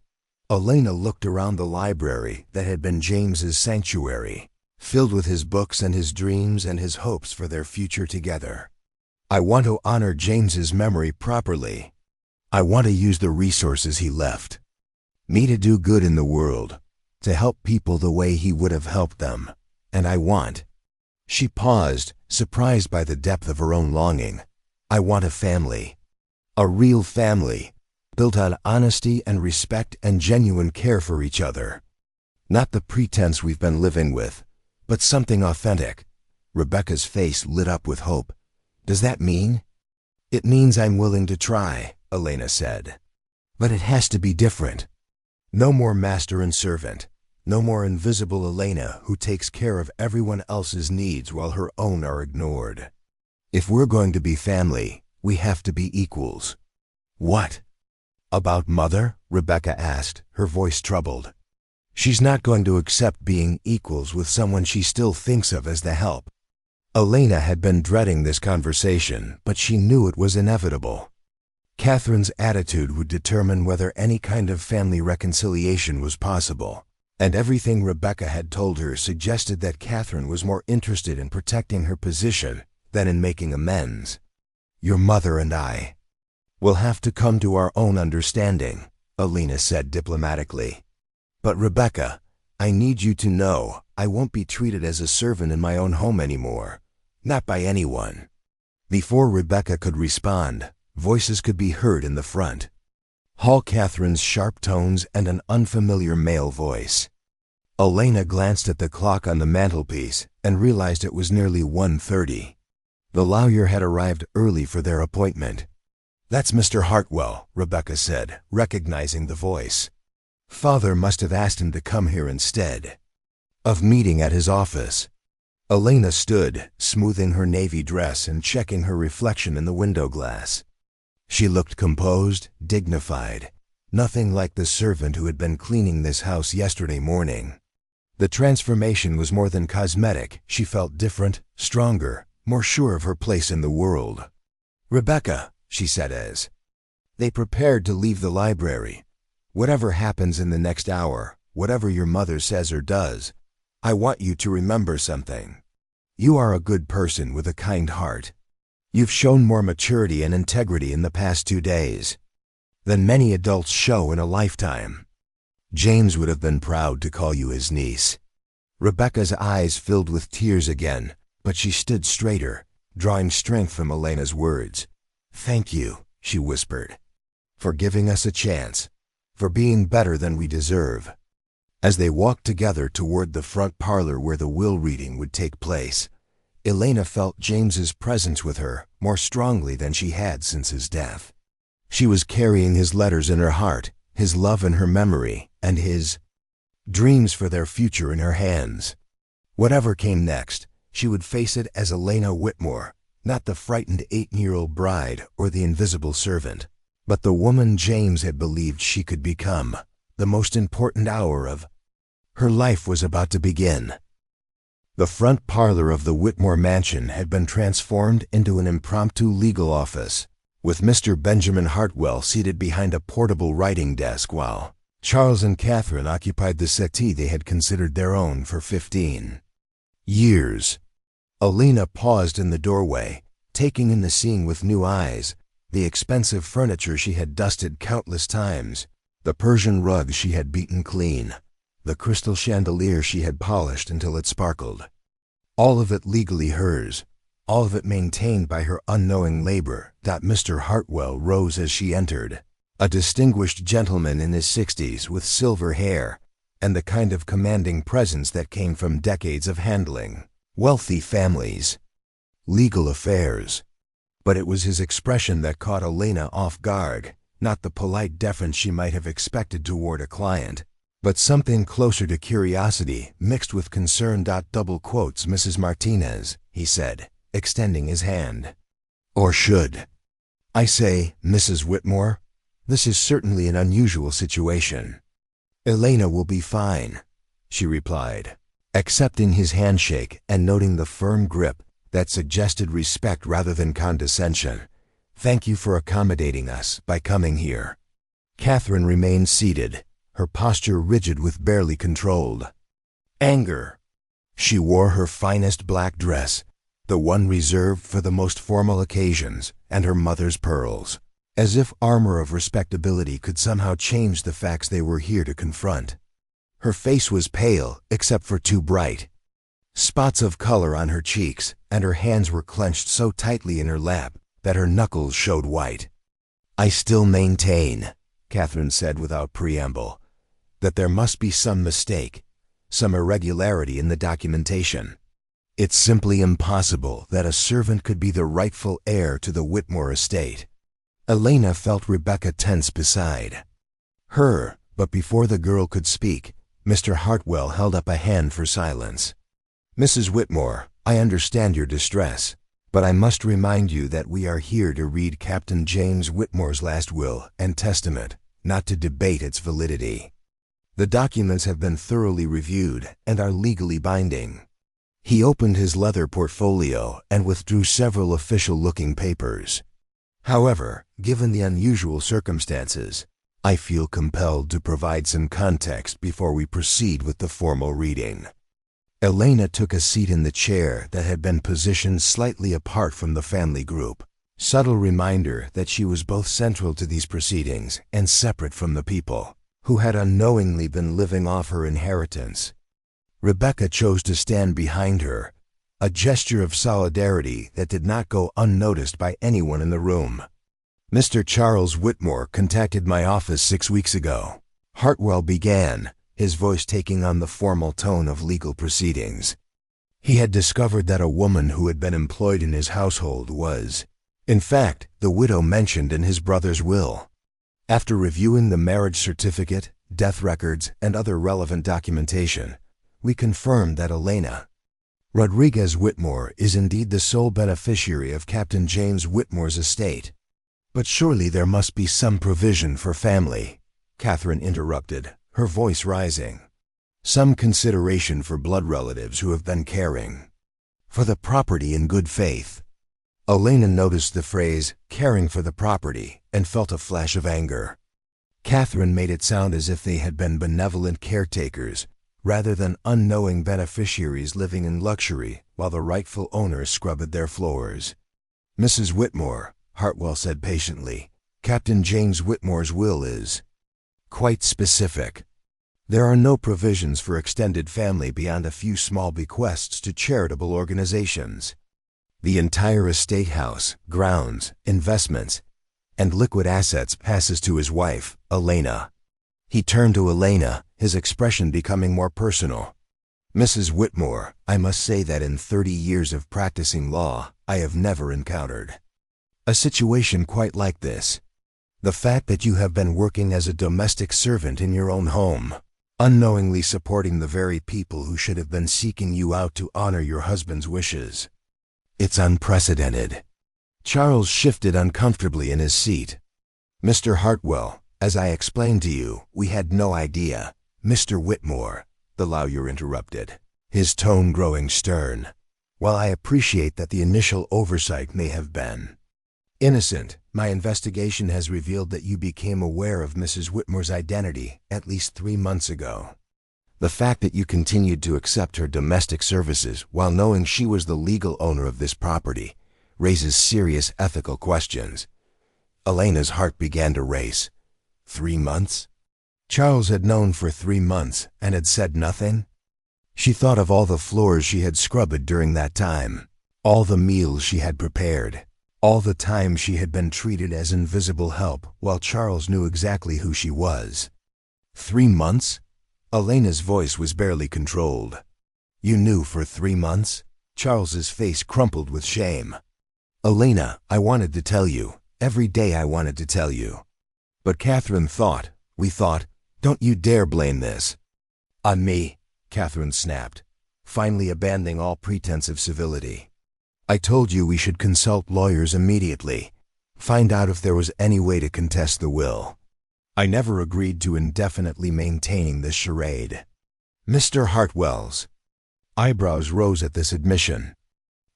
Elena looked around the library that had been James's sanctuary, filled with his books and his dreams and his hopes for their future together. I want to honor James's memory properly. I want to use the resources he left me to do good in the world, to help people the way he would have helped them. And I want— She paused, surprised by the depth of her own longing. I want a family. A real family, built on honesty and respect and genuine care for each other. Not the pretense we've been living with, but something authentic. Rebecca's face lit up with hope. Does that mean? It means I'm willing to try, Elena said. But it has to be different. No more master and servant. No more invisible Elena who takes care of everyone else's needs while her own are ignored. If we're going to be family, we have to be equals. What? About Mother? Rebecca asked, her voice troubled. She's not going to accept being equals with someone she still thinks of as the help. Elena had been dreading this conversation, but she knew it was inevitable. Catherine's attitude would determine whether any kind of family reconciliation was possible. And everything Rebecca had told her suggested that Catherine was more interested in protecting her position than in making amends. Your mother and I will have to come to our own understanding, Elena said diplomatically. But Rebecca, I need you to know I won't be treated as a servant in my own home anymore. Not by anyone. Before Rebecca could respond, voices could be heard in the front. Hall Catherine's sharp tones and an unfamiliar male voice. Elena glanced at the clock on the mantelpiece and realized it was nearly 1:30. The lawyer had arrived early for their appointment. That's Mr. Hartwell, Rebecca said, recognizing the voice. Father must have asked him to come here instead of meeting at his office. Elena stood, smoothing her navy dress and checking her reflection in the window glass. She looked composed, dignified, nothing like the servant who had been cleaning this house yesterday morning. The transformation was more than cosmetic. She felt different, stronger, more sure of her place in the world. Rebecca, she said as they prepared to leave the library, whatever happens in the next hour, whatever your mother says or does, I want you to remember something. You are a good person with a kind heart. You've shown more maturity and integrity in the past 2 days than many adults show in a lifetime. James would have been proud to call you his niece. Rebecca's eyes filled with tears again, but she stood straighter, drawing strength from Elena's words. Thank you, she whispered, for giving us a chance, for being better than we deserve. As they walked together toward the front parlor where the will reading would take place, Elena felt James's presence with her more strongly than she had since his death. She was carrying his letters in her heart, his love in her memory, and his dreams for their future in her hands. Whatever came next, she would face it as Elena Whitmore, not the frightened 8-year-old bride or the invisible servant, but the woman James had believed she could become. The most important hour of her life was about to begin. The front parlor of the Whitmore mansion had been transformed into an impromptu legal office, with Mr. Benjamin Hartwell seated behind a portable writing desk while Charles and Catherine occupied the settee they had considered their own for 15 years. Elena paused in the doorway, taking in the scene with new eyes, the expensive furniture she had dusted countless times, the Persian rug she had beaten clean, the crystal chandelier she had polished until it sparkled. All of it legally hers, all of it maintained by her unknowing labor. Mr. Hartwell rose as she entered, a distinguished gentleman in his 60s with silver hair and the kind of commanding presence that came from decades of handling wealthy families, legal affairs. But it was his expression that caught Elena off guard, not the polite deference she might have expected toward a client, but something closer to curiosity mixed with concern. Double quotes, Mrs. Martinez, he said, extending his hand. Or should I say, Mrs. Whitmore? This is certainly an unusual situation. Elena will be fine, she replied, accepting his handshake and noting the firm grip that suggested respect rather than condescension. "Thank you for accommodating us by coming here." Catherine remained seated, her posture rigid with barely controlled anger. She wore her finest black dress, the one reserved for the most formal occasions, and her mother's pearls, as if armor of respectability could somehow change the facts they were here to confront. Her face was pale, except for two bright spots of color on her cheeks, and her hands were clenched so tightly in her lap that her knuckles showed white. "I still maintain," Catherine said without preamble, "that there must be some mistake, some irregularity in the documentation. It's simply impossible that a servant could be the rightful heir to the Whitmore estate." Elena felt Rebecca tense beside her, but before the girl could speak, Mr. Hartwell held up a hand for silence. "Mrs. Whitmore, I understand your distress, but I must remind you that we are here to read Captain James Whitmore's last will and testament, not to debate its validity. The documents have been thoroughly reviewed and are legally binding." He opened his leather portfolio and withdrew several official-looking papers. "However, given the unusual circumstances, I feel compelled to provide some context before we proceed with the formal reading." Elena took a seat in the chair that had been positioned slightly apart from the family group, subtle reminder that she was both central to these proceedings and separate from the people who had unknowingly been living off her inheritance. Rebecca chose to stand behind her, a gesture of solidarity that did not go unnoticed by anyone in the room. "Mr. Charles Whitmore contacted my office 6 weeks ago," Hartwell began, his voice taking on the formal tone of legal proceedings. "He had discovered that a woman who had been employed in his household was, in fact, the widow mentioned in his brother's will. After reviewing the marriage certificate, death records, and other relevant documentation, we confirmed that Elena Rodriguez Whitmore is indeed the sole beneficiary of Captain James Whitmore's estate." "But surely there must be some provision for family," Catherine interrupted, her voice rising. "Some consideration for blood relatives who have been caring for the property in good faith." Elena noticed the phrase, "caring for the property," and felt a flash of anger. Catherine made it sound as if they had been benevolent caretakers, rather than unknowing beneficiaries living in luxury while the rightful owners scrubbed their floors. "Mrs. Whitmore," Hartwell said patiently, "Captain James Whitmore's will is quite specific. There are no provisions for extended family beyond a few small bequests to charitable organizations. The entire estate house, grounds, investments, and liquid assets passes to his wife, Elena." He turned to Elena, his expression becoming more personal. "Mrs. Whitmore, I must say that in 30 years of practicing law, I have never encountered a situation quite like this. The fact that you have been working as a domestic servant in your own home, unknowingly supporting the very people who should have been seeking you out to honor your husband's wishes. It's unprecedented." Charles shifted uncomfortably in his seat. "Mr. Hartwell, as I explained to you, we had no idea." "Mr. Whitmore," the lawyer interrupted, his tone growing stern, "while I appreciate that the initial oversight may have been innocent, my investigation has revealed that you became aware of Mrs. Whitmore's identity at least 3 months ago. The fact that you continued to accept her domestic services while knowing she was the legal owner of this property raises serious ethical questions." Elena's heart began to race. 3 months? Charles had known for 3 months and had said nothing? She thought of all the floors she had scrubbed during that time, all the meals she had prepared, all the time she had been treated as invisible help while Charles knew exactly who she was. 3 months? Elena's voice was barely controlled. "You knew for 3 months?" Charles's face crumpled with shame. "Elena, I wanted to tell you. Every day I wanted to tell you. But Catherine thought, we thought, don't you dare blame this on me," Catherine snapped, finally abandoning all pretense of civility. "I told you we should consult lawyers immediately, find out if there was any way to contest the will. I never agreed to indefinitely maintaining this charade." Mr. Hartwell's eyebrows rose at this admission.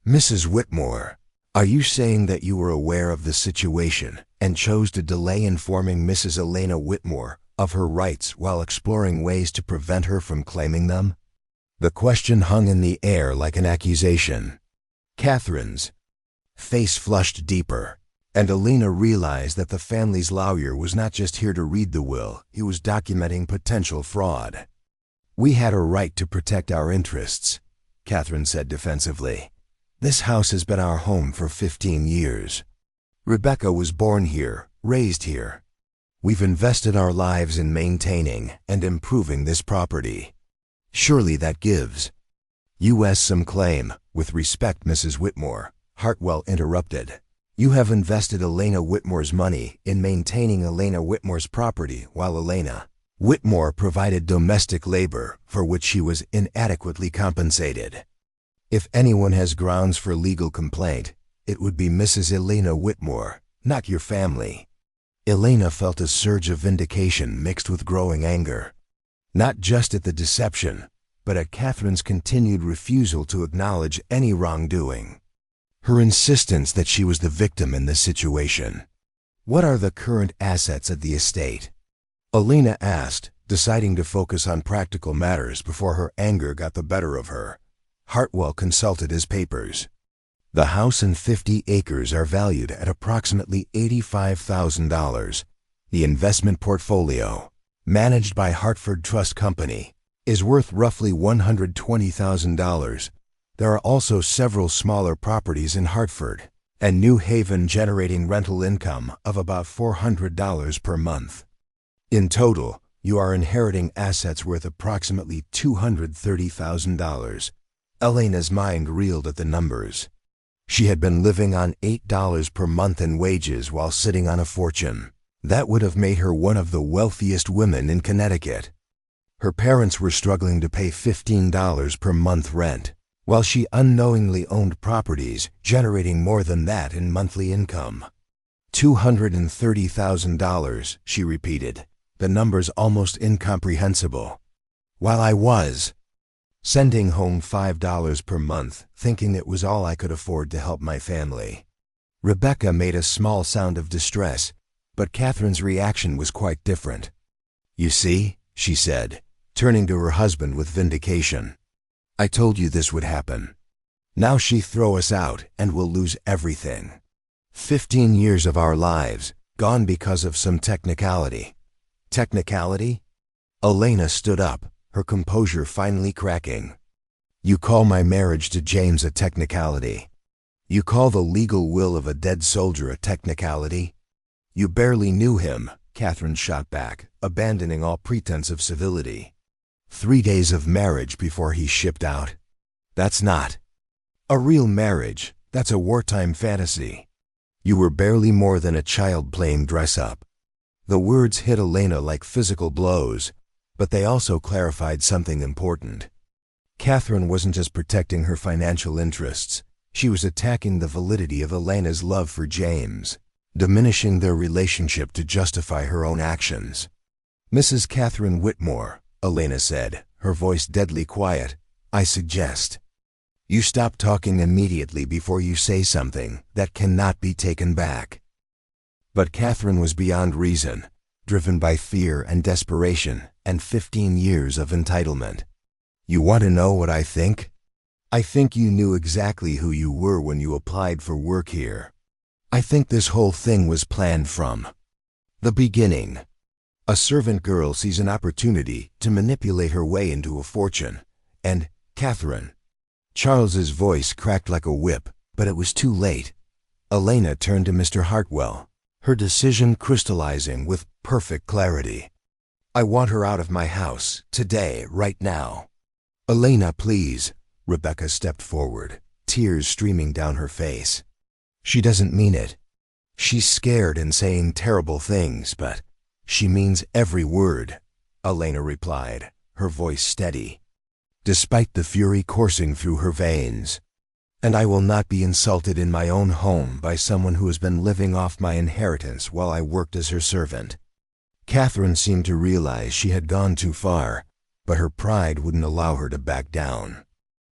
Mrs. Whitmore, are you saying that you were aware of the situation and chose to delay informing Mrs. Elena Whitmore of her rights while exploring ways to prevent her from claiming them? The question hung in the air like an accusation. Catherine's face flushed deeper, and Elena realized that the family's lawyer was not just here to read the will, he was documenting potential fraud. "We had a right to protect our interests," Catherine said defensively. "This house has been our home for 15 years. Rebecca was born here, raised here. We've invested our lives in maintaining and improving this property. Surely that gives us some claim." "With respect, Mrs. Whitmore," Hartwell interrupted. "You have invested Elena Whitmore's money in maintaining Elena Whitmore's property while Elena Whitmore provided domestic labor for which she was inadequately compensated. If anyone has grounds for legal complaint, it would be Mrs. Elena Whitmore, not your family." Elena felt a surge of vindication mixed with growing anger, not just at the deception, but at Catherine's continued refusal to acknowledge any wrongdoing. Her insistence that she was the victim in this situation. "What are the current assets of the estate?" Elena asked, deciding to focus on practical matters before her anger got the better of her. Hartwell consulted his papers. "The house and 50 acres are valued at approximately $85,000. The investment portfolio, managed by Hartford Trust Company, is worth roughly $120,000. There are also several smaller properties in Hartford and New Haven generating rental income of about $400 per month. In total, you are inheriting assets worth approximately $230,000. Elena's mind reeled at the numbers. She had been living on $8 per month in wages while sitting on a fortune. That would have made her one of the wealthiest women in Connecticut. Her parents were struggling to pay $15 per month rent, while she unknowingly owned properties generating more than that in monthly income. $230,000, she repeated, the numbers almost incomprehensible. "While I was sending home $5 per month, thinking it was all I could afford to help my family." Rebecca made a small sound of distress, but Catherine's reaction was quite different. "You see," she said, turning to her husband with vindication. "I told you this would happen. Now she throw us out and we'll lose everything. 15 years of our lives, gone because of some technicality." "Technicality?" Elena stood up, her composure finally cracking. "You call my marriage to James a technicality? You call the legal will of a dead soldier a technicality? You barely knew him," Catherine shot back, abandoning all pretense of civility. 3 days of marriage before he shipped out. That's not a real marriage, that's a wartime fantasy. You were barely more than a child playing dress-up." The words hit Elena like physical blows, but they also clarified something important. Catherine wasn't just protecting her financial interests, she was attacking the validity of Elena's love for James, diminishing their relationship to justify her own actions. "Mrs. Catherine Whitmore," Elena said, her voice deadly quiet, "I suggest you stop talking immediately before you say something that cannot be taken back." But Catherine was beyond reason, driven by fear and desperation and 15 years of entitlement. "You want to know what I think? I think you knew exactly who you were when you applied for work here. I think this whole thing was planned from the beginning. A servant girl sees an opportunity to manipulate her way into a fortune, and, Catherine..." Charles's voice cracked like a whip, but it was too late. Elena turned to Mr. Hartwell, her decision crystallizing with perfect clarity. "I want her out of my house, today, right now." "Elena, please." Rebecca stepped forward, tears streaming down her face. "She doesn't mean it. She's scared and saying terrible things, but she means every word," Elena replied, her voice steady, despite the fury coursing through her veins. "And I will not be insulted in my own home by someone who has been living off my inheritance while I worked as her servant." Catherine seemed to realize she had gone too far, but her pride wouldn't allow her to back down.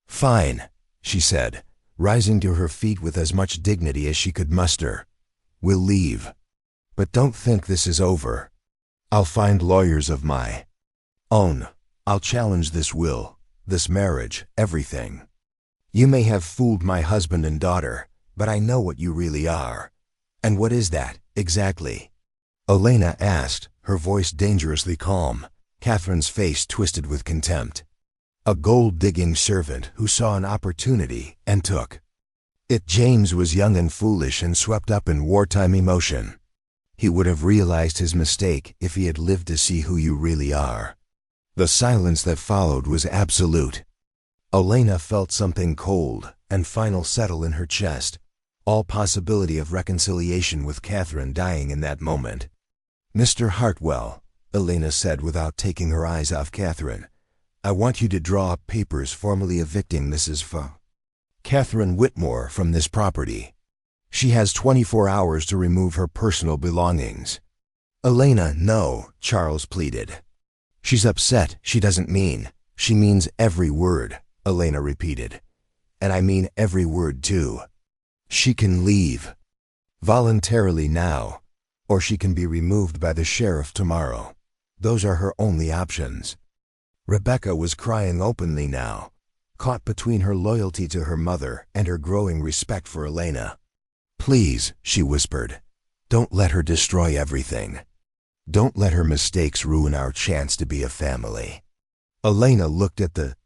"Fine," she said, rising to her feet with as much dignity as she could muster. "We'll leave. But don't think this is over. I'll find lawyers of my own. I'll challenge this will, this marriage, everything. You may have fooled my husband and daughter, but I know what you really are." "And what is that, exactly?" Elena asked, her voice dangerously calm, Catherine's face twisted with contempt. "A gold-digging servant who saw an opportunity and took it." James was young and foolish and swept up in wartime emotion. He would have realized his mistake if he had lived to see who you really are. The silence that followed was absolute. Elena felt something cold and final settle in her chest, all possibility of reconciliation with Catherine dying in that moment. "Mr. Hartwell," Elena said without taking her eyes off Catherine, "I want you to draw up papers formally evicting Mrs. Catherine Whitmore from this property. She has 24 hours to remove her personal belongings." "Elena, no," Charles pleaded. "She's upset. She doesn't mean." "She means every word," Elena repeated. "And I mean every word too. She can leave voluntarily now, or she can be removed by the sheriff tomorrow. Those are her only options." Rebecca was crying openly now, caught between her loyalty to her mother and her growing respect for Elena. "Please," she whispered, "don't let her destroy everything. Don't let her mistakes ruin our chance to be a family." Elena looked at the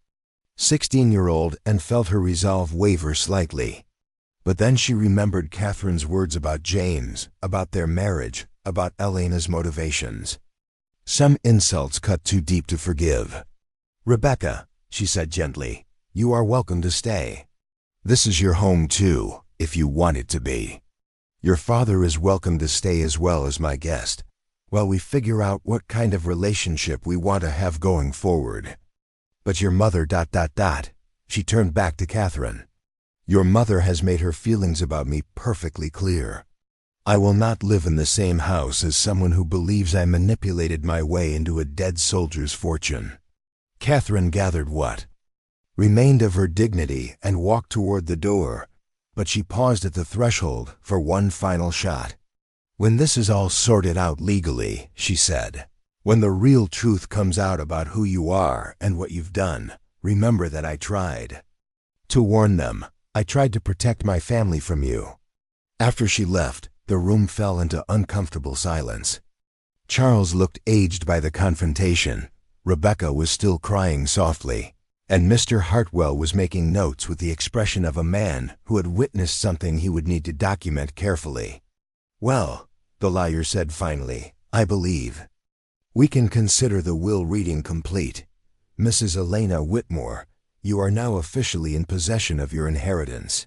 16-year-old and felt her resolve waver slightly. But then she remembered Catherine's words about James, about their marriage, about Elena's motivations. Some insults cut too deep to forgive. "Rebecca," she said gently, "you are welcome to stay. This is your home too, if you want it to be. Your father is welcome to stay as well as my guest, while we figure out what kind of relationship we want to have going forward. But your mother ... She turned back to Catherine. "Your mother has made her feelings about me perfectly clear. I will not live in the same house as someone who believes I manipulated my way into a dead soldier's fortune." Catherine gathered what remained of her dignity and walked toward the door, but she paused at the threshold for one final shot. "When this is all sorted out legally," she said, "when the real truth comes out about who you are and what you've done, remember that I tried to warn them. I tried to protect my family from you." After she left, the room fell into uncomfortable silence. Charles looked aged by the confrontation. Rebecca was still crying softly, and Mr. Hartwell was making notes with the expression of a man who had witnessed something he would need to document carefully. "Well," the lawyer said finally, "I believe we can consider the will reading complete. Mrs. Elena Whitmore, you are now officially in possession of your inheritance.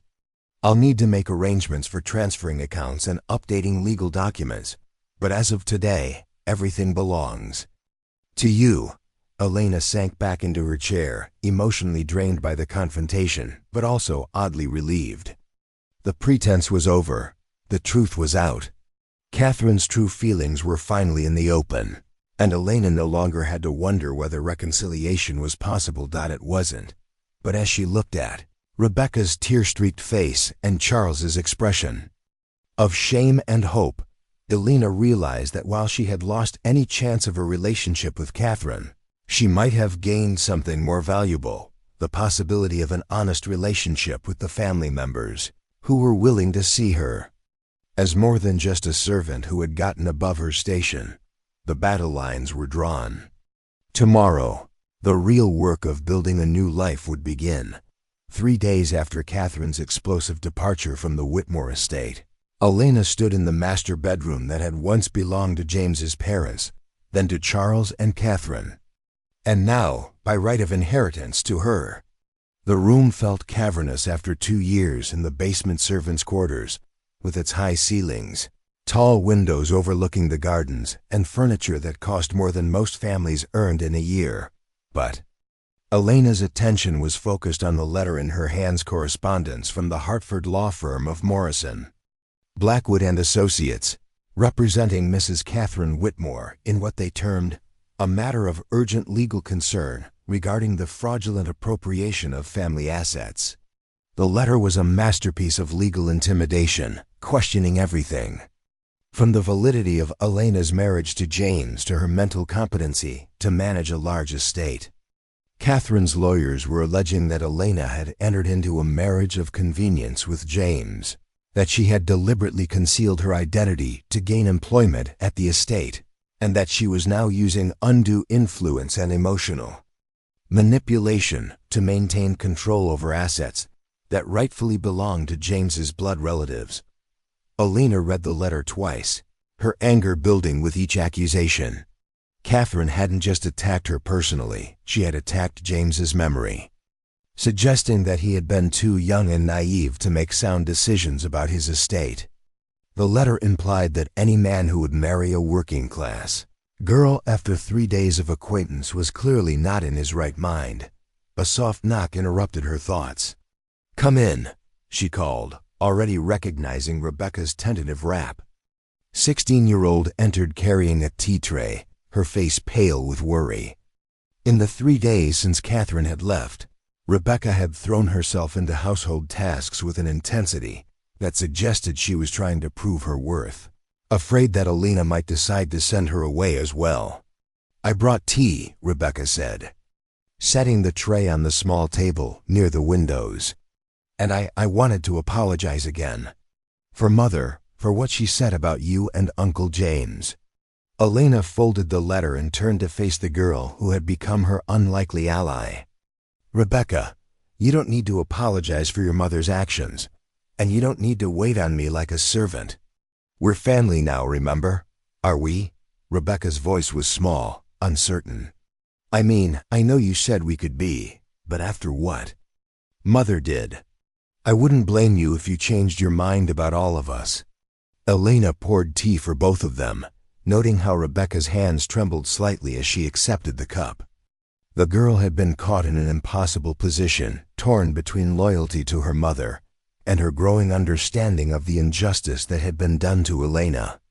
I'll need to make arrangements for transferring accounts and updating legal documents, but as of today, everything belongs to you." Elena sank back into her chair, emotionally drained by the confrontation, but also oddly relieved. The pretense was over. The truth was out. Catherine's true feelings were finally in the open, and Elena no longer had to wonder whether reconciliation was possible. It wasn't. But as she looked at Rebecca's tear-streaked face and Charles's expression of shame and hope, Elena realized that while she had lost any chance of a relationship with Catherine, she might have gained something more valuable, the possibility of an honest relationship with the family members who were willing to see her as more than just a servant who had gotten above her station. The battle lines were drawn. Tomorrow, the real work of building a new life would begin. 3 days after Catherine's explosive departure from the Whitmore estate, Elena stood in the master bedroom that had once belonged to James's parents, then to Charles and Catherine, and now, by right of inheritance, to her. The room felt cavernous after 2 years in the basement servants' quarters, with its high ceilings, tall windows overlooking the gardens, and furniture that cost more than most families earned in a year. But Elena's attention was focused on the letter in her hand's correspondence from the Hartford law firm of Morrison, Blackwood and Associates, representing Mrs. Catherine Whitmore in what they termed a matter of urgent legal concern regarding the fraudulent appropriation of family assets. The letter was a masterpiece of legal intimidation, questioning everything. From the validity of Elena's marriage to James to her mental competency to manage a large estate. Catherine's lawyers were alleging that Elena had entered into a marriage of convenience with James, that she had deliberately concealed her identity to gain employment at the estate, and that she was now using undue influence and emotional manipulation to maintain control over assets that rightfully belonged to James's blood relatives. Elena read the letter twice, her anger building with each accusation. Catherine hadn't just attacked her personally, she had attacked James's memory, suggesting that he had been too young and naive to make sound decisions about his estate. The letter implied that any man who would marry a working-class girl after 3 days of acquaintance was clearly not in his right mind. A soft knock interrupted her thoughts. "Come in," she called, already recognizing Rebecca's tentative rap. 16-year-old entered carrying a tea tray, her face pale with worry. In the 3 days since Catherine had left, Rebecca had thrown herself into household tasks with an intensity that suggested she was trying to prove her worth, afraid that Elena might decide to send her away as well. "I brought tea," Rebecca said, setting the tray on the small table near the windows. "And I wanted to apologize again. For Mother, for what she said about you and Uncle James." Elena folded the letter and turned to face the girl who had become her unlikely ally. "Rebecca, you don't need to apologize for your mother's actions, and you don't need to wait on me like a servant. We're family now, remember? Are we?" Rebecca's voice was small, uncertain. "I mean, I know you said we could be, but after what? Mother did. I wouldn't blame you if you changed your mind about all of us." Elena poured tea for both of them, noting how Rebecca's hands trembled slightly as she accepted the cup. The girl had been caught in an impossible position, torn between loyalty to her mother and her growing understanding of the injustice that had been done to Elena.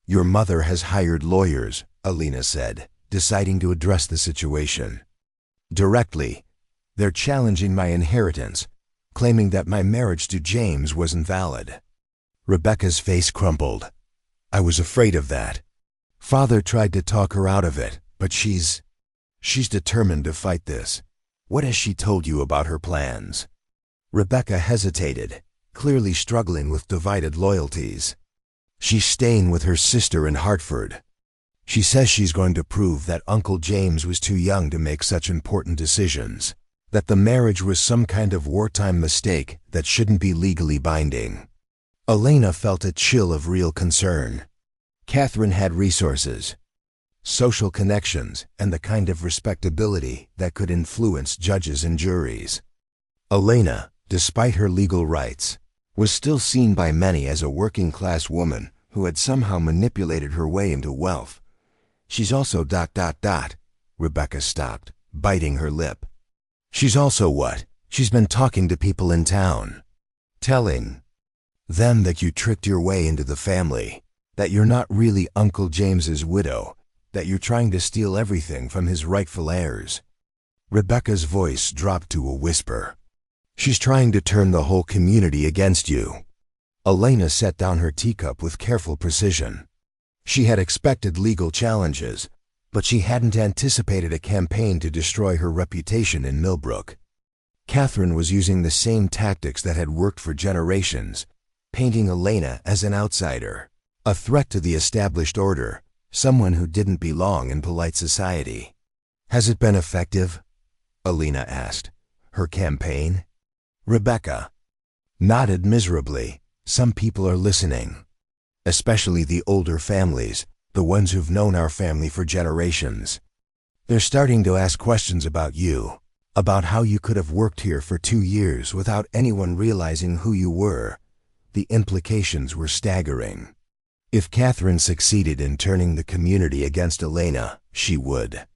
"Your mother has hired lawyers," Elena said, deciding to address the situation directly. "They're challenging my inheritance, claiming that my marriage to James was invalid." Rebecca's face crumpled. "I was afraid of that. Father tried to talk her out of it, but she's determined to fight this. What has she told you about her plans?" Rebecca hesitated, clearly struggling with divided loyalties. "She's staying with her sister in Hartford. She says she's going to prove that Uncle James was too young to make such important decisions, that the marriage was some kind of wartime mistake that shouldn't be legally binding." Elena felt a chill of real concern. Catherine had resources, social connections, and the kind of respectability that could influence judges and juries. Elena, despite her legal rights, was still seen by many as a working-class woman who had somehow manipulated her way into wealth. "She's also ... Rebecca stopped, biting her lip. "She's also what? She's been talking to people in town, telling them that you tricked your way into the family, that you're not really Uncle James's widow, that you're trying to steal everything from his rightful heirs." Rebecca's voice dropped to a whisper. "She's trying to turn the whole community against you." Elena set down her teacup with careful precision. She had expected legal challenges, but she hadn't anticipated a campaign to destroy her reputation in Millbrook. Catherine was using the same tactics that had worked for generations, painting Elena as an outsider, a threat to the established order, someone who didn't belong in polite society. "Has it been effective?" Elena asked. "Her campaign?" Rebecca nodded miserably. "Some people are listening, especially the older families, the ones who've known our family for generations. They're starting to ask questions about you, about how you could have worked here for 2 years without anyone realizing who you were." The implications were staggering. If Catherine succeeded in turning the community against Elena, she would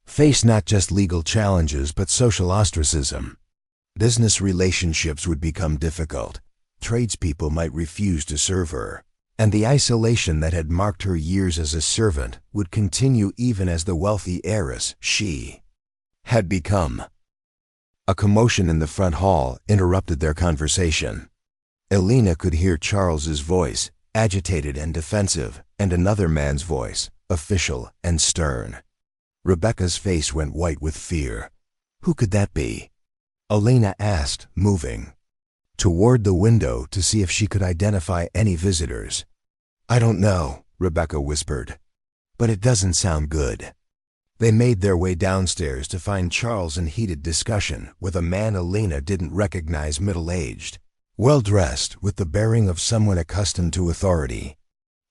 face not just legal challenges but social ostracism. Business relationships would become difficult. Tradespeople might refuse to serve her, and the isolation that had marked her years as a servant would continue even as the wealthy heiress she had become. A commotion in the front hall interrupted their conversation. Elena could hear Charles's voice, agitated and defensive, and another man's voice, official and stern. Rebecca's face went white with fear. Who could that be? Elena asked, moving toward the window to see if she could identify any visitors. I don't know, Rebecca whispered, but it doesn't sound good. They made their way downstairs to find Charles in heated discussion with a man Elena didn't recognize, middle-aged, well-dressed, with the bearing of someone accustomed to authority.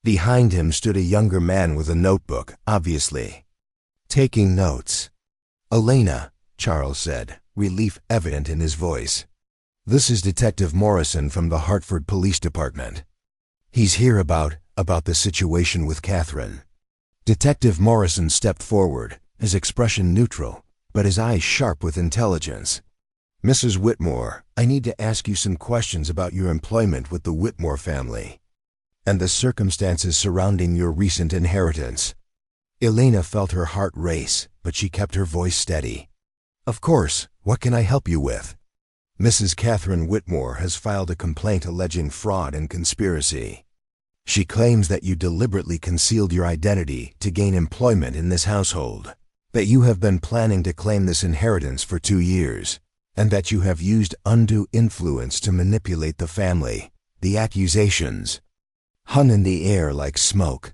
Behind him stood a younger man with a notebook, obviously taking notes. Elena, Charles said, relief evident in his voice. This is Detective Morrison from the Hartford Police Department. He's here about the situation with Catherine. Detective Morrison stepped forward, his expression neutral, but his eyes sharp with intelligence. Mrs. Whitmore, I need to ask you some questions about your employment with the Whitmore family and the circumstances surrounding your recent inheritance. Elena felt her heart race, but she kept her voice steady. Of course, what can I help you with? Mrs. Catherine Whitmore has filed a complaint alleging fraud and conspiracy. She claims that you deliberately concealed your identity to gain employment in this household, that you have been planning to claim this inheritance for 2 years, and that you have used undue influence to manipulate the family. The accusations hung in the air like smoke.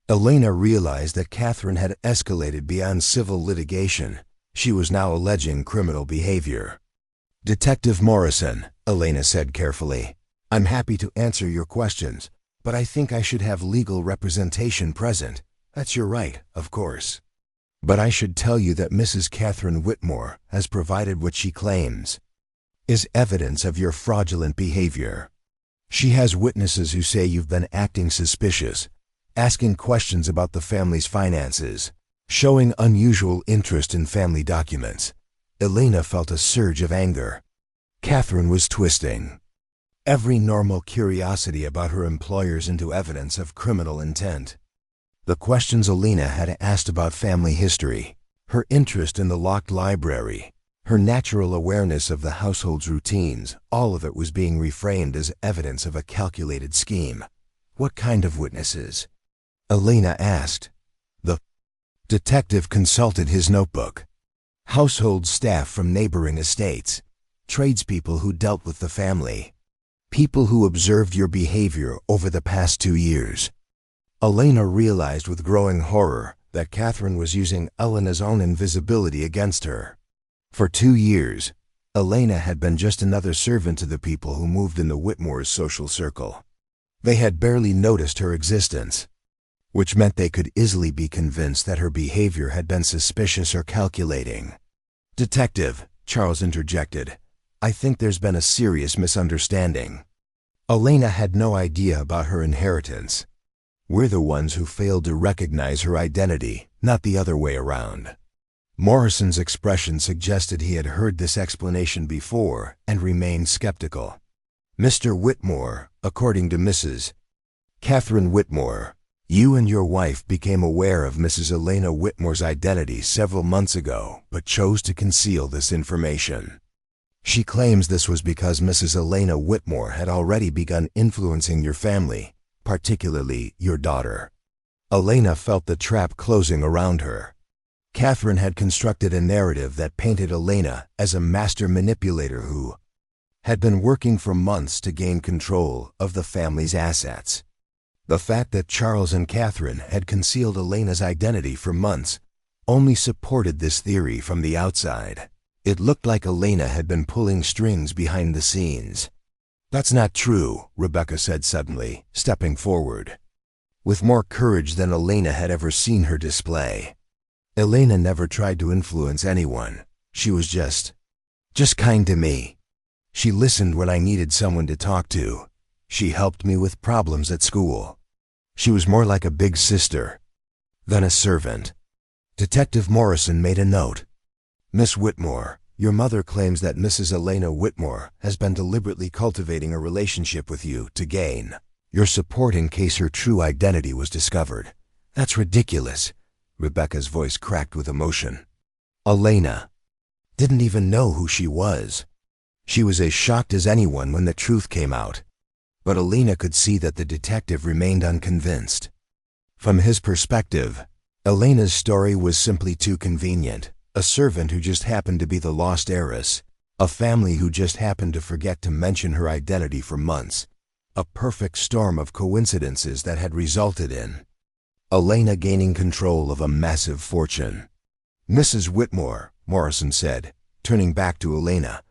Elena realized that Catherine had escalated beyond civil litigation. She was now alleging criminal behavior. Detective Morrison, Elena said carefully, I'm happy to answer your questions, but I think I should have legal representation present. That's your right, of course. But I should tell you that Mrs. Catherine Whitmore has provided what she claims is evidence of your fraudulent behavior. She has witnesses who say you've been acting suspicious, asking questions about the family's finances, showing unusual interest in family documents. Elena felt a surge of anger. Catherine was twisting every normal curiosity about her employers into evidence of criminal intent. The questions Elena had asked about family history, her interest in the locked library, her natural awareness of the household's routines, all of it was being reframed as evidence of a calculated scheme. What kind of witnesses? Elena asked. The detective consulted his notebook. Household staff from neighboring estates, tradespeople who dealt with the family, people who observed your behavior over the past 2 years. Elena realized with growing horror that Catherine was using Elena's own invisibility against her. For 2 years, Elena had been just another servant to the people who moved in the Whitmore's social circle. They had barely noticed her existence, which meant they could easily be convinced that her behavior had been suspicious or calculating. Detective, Charles interjected, I think there's been a serious misunderstanding. Elena had no idea about her inheritance. We're the ones who failed to recognize her identity, not the other way around. Morrison's expression suggested he had heard this explanation before and remained skeptical. Mr. Whitmore, according to Mrs. Catherine Whitmore, you and your wife became aware of Mrs. Elena Whitmore's identity several months ago, but chose to conceal this information. She claims this was because Mrs. Elena Whitmore had already begun influencing your family, particularly your daughter. Elena felt the trap closing around her. Catherine had constructed a narrative that painted Elena as a master manipulator who had been working for months to gain control of the family's assets. The fact that Charles and Catherine had concealed Elena's identity for months only supported this theory from the outside. It looked like Elena had been pulling strings behind the scenes. That's not true, Rebecca said suddenly, stepping forward, with more courage than Elena had ever seen her display. Elena never tried to influence anyone. She was just kind to me. She listened when I needed someone to talk to. She helped me with problems at school. She was more like a big sister than a servant. Detective Morrison made a note. Miss Whitmore, your mother claims that Mrs. Elena Whitmore has been deliberately cultivating a relationship with you to gain your support in case her true identity was discovered. That's ridiculous. Rebecca's voice cracked with emotion. Elena, didn't even know who she was. She was as shocked as anyone when the truth came out. But Elena could see that the detective remained unconvinced. From his perspective, Elena's story was simply too convenient. A servant who just happened to be the lost heiress. A family who just happened to forget to mention her identity for months. A perfect storm of coincidences that had resulted in Elena gaining control of a massive fortune. "Mrs. Whitmore," Morrison said, turning back to Elena,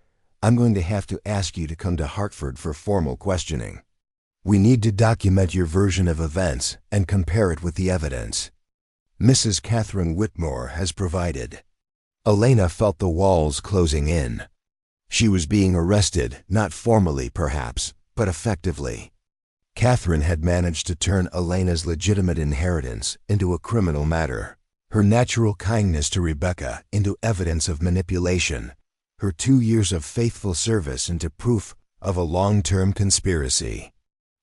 "I'm going to have to ask you to come to Hartford for formal questioning. We need to document your version of events and compare it with the evidence Mrs. Catherine Whitmore has provided." Elena felt the walls closing in. She was being arrested, not formally perhaps, but effectively. Catherine had managed to turn Elena's legitimate inheritance into a criminal matter, her natural kindness to Rebecca into evidence of manipulation, her 2 years of faithful service into proof of a long-term conspiracy.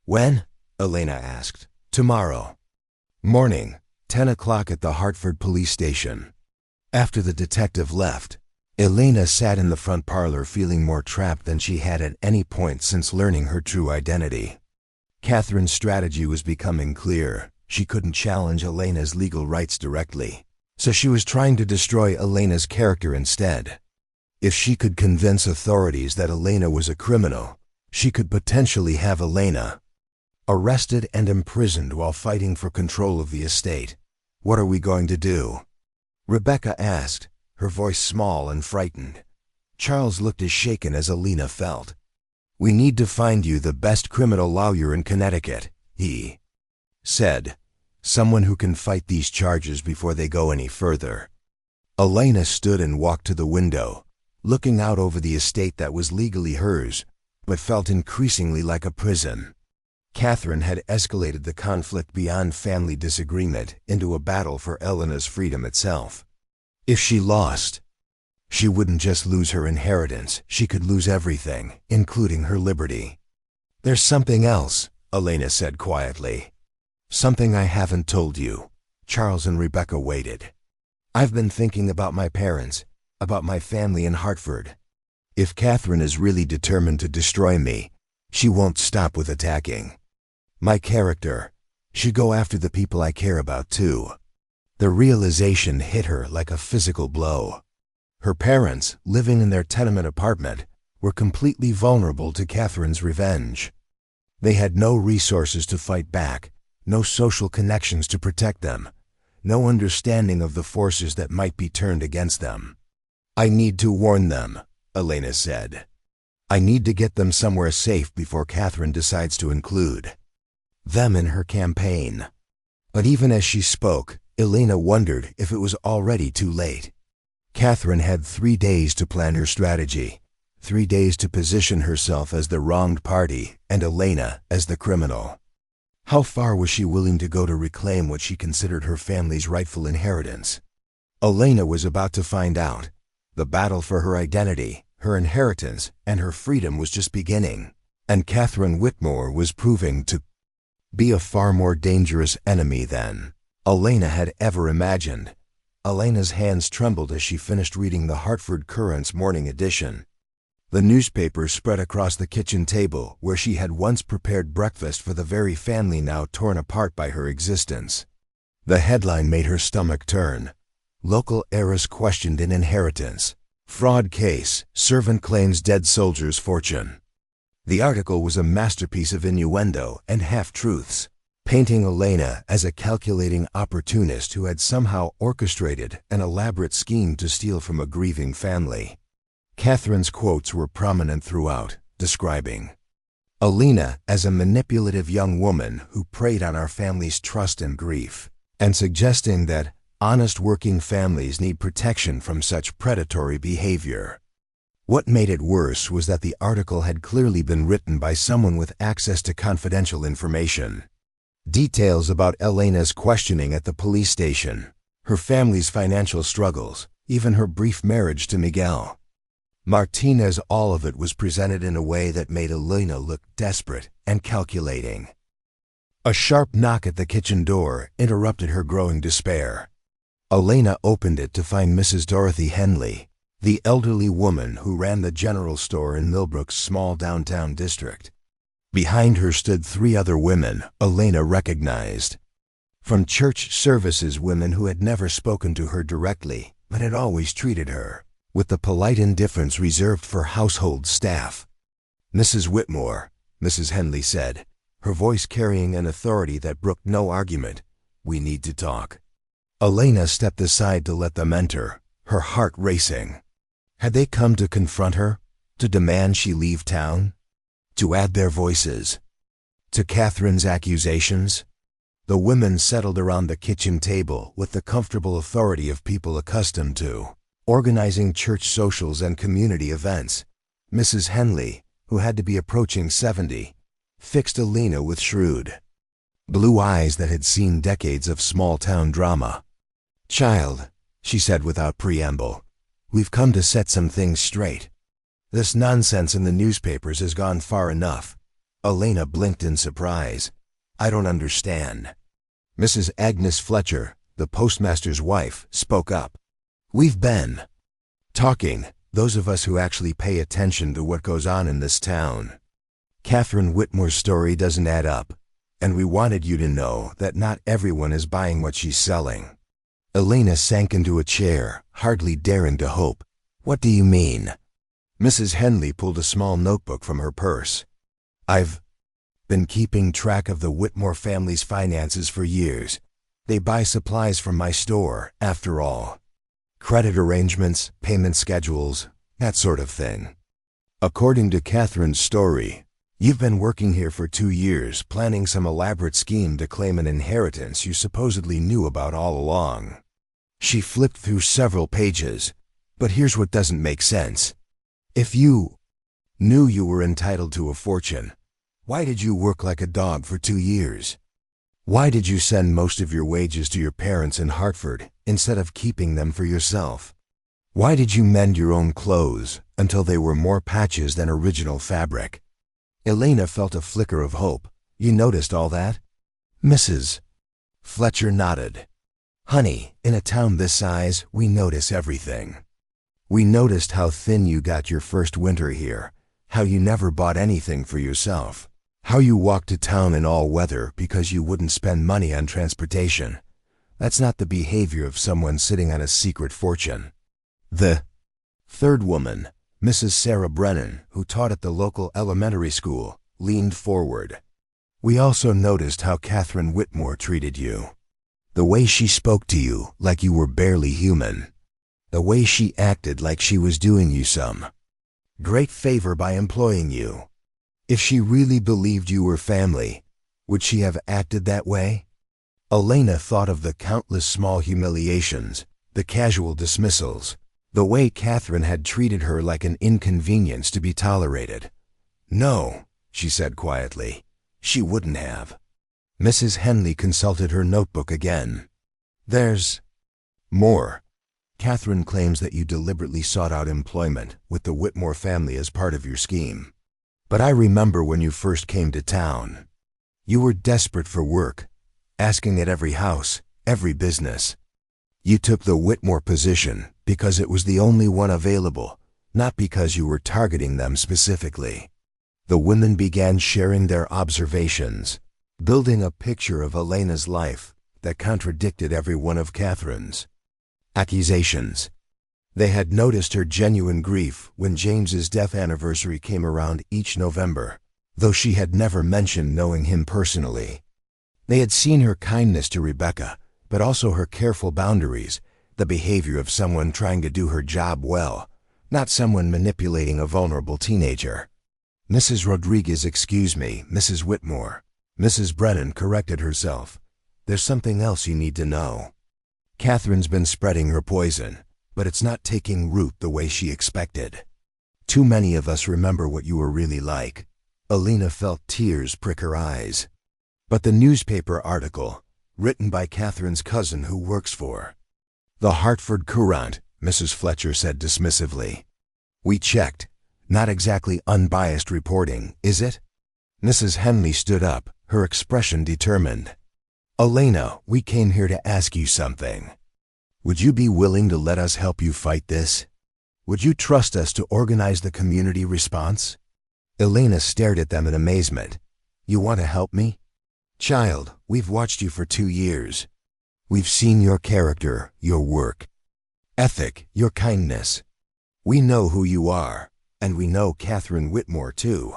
"When?" Elena asked. "Tomorrow morning, 10 o'clock at the Hartford police station." After the detective left, Elena sat in the front parlor feeling more trapped than she had at any point since learning her true identity. Catherine's strategy was becoming clear. She couldn't challenge Elena's legal rights directly, so she was trying to destroy Elena's character instead. If she could convince authorities that Elena was a criminal, she could potentially have Elena arrested and imprisoned while fighting for control of the estate. "What are we going to do?" Rebecca asked, her voice small and frightened. Charles looked as shaken as Elena felt. "We need to find you the best criminal lawyer in Connecticut," he said. "Someone who can fight these charges before they go any further." Elena stood and walked to the window, looking out over the estate that was legally hers, but felt increasingly like a prison. Catherine had escalated the conflict beyond family disagreement into a battle for Elena's freedom itself. If she lost, she wouldn't just lose her inheritance, she could lose everything, including her liberty. "There's something else," Elena said quietly. "Something I haven't told you." Charles and Rebecca waited. "I've been thinking about my parents, about my family in Hartford. If Catherine is really determined to destroy me, she won't stop with attacking my character. She'd go after the people I care about too." The realization hit her like a physical blow. Her parents, living in their tenement apartment, were completely vulnerable to Catherine's revenge. They had no resources to fight back, no social connections to protect them, no understanding of the forces that might be turned against them. "I need to warn them," Elena said. "I need to get them somewhere safe before Catherine decides to include them in her campaign." But even as she spoke, Elena wondered if it was already too late. Catherine had 3 days to plan her strategy, 3 days to position herself as the wronged party and Elena as the criminal. How far was she willing to go to reclaim what she considered her family's rightful inheritance? Elena was about to find out. The battle for her identity, her inheritance, and her freedom was just beginning, and Catherine Whitmore was proving to be a far more dangerous enemy than Elena had ever imagined. Elena's hands trembled as she finished reading the Hartford Courant's morning edition. The newspaper spread across the kitchen table where she had once prepared breakfast for the very family now torn apart by her existence. The headline made her stomach turn. "Local heiress questioned in inheritance. Fraud case, servant claims dead soldier's fortune." The article was a masterpiece of innuendo and half-truths, painting Elena as a calculating opportunist who had somehow orchestrated an elaborate scheme to steal from a grieving family. Catherine's quotes were prominent throughout, describing Elena as a manipulative young woman who preyed on our family's trust and grief, and suggesting that honest working families need protection from such predatory behavior. What made it worse was that the article had clearly been written by someone with access to confidential information. Details about Elena's questioning at the police station, her family's financial struggles, even her brief marriage to Miguel Martinez, all of it was presented in a way that made Elena look desperate and calculating. A sharp knock at the kitchen door interrupted her growing despair. Elena opened it to find Mrs. Dorothy Henley, the elderly woman who ran the general store in Millbrook's small downtown district. Behind her stood 3 other women Elena recognized. From church services, women who had never spoken to her directly, but had always treated her with the polite indifference reserved for household staff. "Mrs. Whitmore," Mrs. Henley said, her voice carrying an authority that brooked no argument, "we need to talk." Elena stepped aside to let them enter, her heart racing. Had they come to confront her? To demand she leave town? To add their voices to Catherine's accusations? The women settled around the kitchen table with the comfortable authority of people accustomed to organizing church socials and community events. Mrs. Henley, who had to be approaching 70, fixed Elena with shrewd blue eyes that had seen decades of small-town drama. "Child," she said without preamble, "we've come to set some things straight. This nonsense in the newspapers has gone far enough." Elena blinked in surprise. "I don't understand." Mrs. Agnes Fletcher, the postmaster's wife, spoke up. "We've been talking, those of us who actually pay attention to what goes on in this town. Catherine Whitmore's story doesn't add up, and we wanted you to know that not everyone is buying what she's selling." Elena sank into a chair, hardly daring to hope. "What do you mean?" Mrs. Henley pulled a small notebook from her purse. "I've been keeping track of the Whitmore family's finances for years. They buy supplies from my store, after all. Credit arrangements, payment schedules, that sort of thing. According to Catherine's story, you've been working here for 2 years, planning some elaborate scheme to claim an inheritance you supposedly knew about all along." She flipped through several pages. "But here's what doesn't make sense. If you knew you were entitled to a fortune, why did you work like a dog for 2 years? Why did you send most of your wages to your parents in Hartford instead of keeping them for yourself? Why did you mend your own clothes until they were more patches than original fabric?" Elena felt a flicker of hope. "You noticed all that?" Mrs. Fletcher nodded. "Honey, in a town this size, we notice everything. We noticed how thin you got your first winter here, how you never bought anything for yourself, how you walked to town in all weather because you wouldn't spend money on transportation. That's not the behavior of someone sitting on a secret fortune." The 3rd woman, Mrs. Sarah Brennan, who taught at the local elementary school, leaned forward. "We also noticed how Catherine Whitmore treated you. The way she spoke to you like you were barely human. The way she acted like she was doing you some great favor by employing you. If she really believed you were family, would she have acted that way?" Elena thought of the countless small humiliations, the casual dismissals, the way Catherine had treated her like an inconvenience to be tolerated. "No," she said quietly, "she wouldn't have." Mrs. Henley consulted her notebook again. "There's more. Catherine claims that you deliberately sought out employment with the Whitmore family as part of your scheme. But I remember when you first came to town. You were desperate for work, asking at every house, every business. You took the Whitmore position because it was the only one available, not because you were targeting them specifically." The women began sharing their observations, building a picture of Elena's life that contradicted every one of Catherine's accusations. They had noticed her genuine grief when James's death anniversary came around each November, though she had never mentioned knowing him personally. They had seen her kindness to Rebecca, but also her careful boundaries, the behavior of someone trying to do her job well, not someone manipulating a vulnerable teenager. "Mrs. Rodriguez, excuse me, Mrs. Whitmore." Mrs. Brennan corrected herself. "There's something else you need to know. Catherine's been spreading her poison, but it's not taking root the way she expected. Too many of us remember what you were really like." Elena felt tears prick her eyes. "But the newspaper article, written by Catherine's cousin who works for the Hartford Courant," Mrs. Fletcher said dismissively. "We checked. Not exactly unbiased reporting, is it?" Mrs. Henley stood up, her expression determined. "Elena, we came here to ask you something. Would you be willing to let us help you fight this? Would you trust us to organize the community response? Elena stared at them in amazement. You want to help me? Child, we've watched you for 2 years. We've seen your character, your work, ethic, your kindness. We know who you are, and we know Catherine Whitmore too.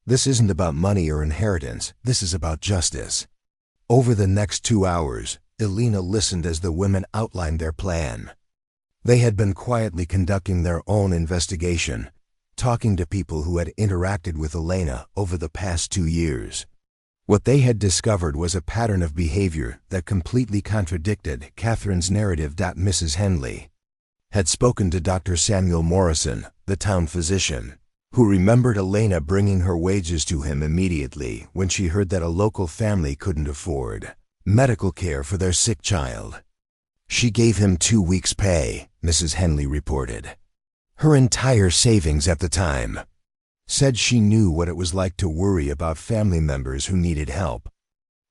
This isn't about money or inheritance, this is about justice. Over the next 2 hours, Elena listened as the women outlined their plan. They had been quietly conducting their own investigation, talking to people who had interacted with Elena over the past 2 years. What they had discovered was a pattern of behavior that completely contradicted Catherine's narrative. Mrs. Henley had spoken to Dr. Samuel Morrison, the town physician, who remembered Elena bringing her wages to him immediately when she heard that a local family couldn't afford medical care for their sick child. She gave him 2 weeks' pay, Mrs. Henley reported. Her entire savings at the time. Said she knew what it was like to worry about family members who needed help.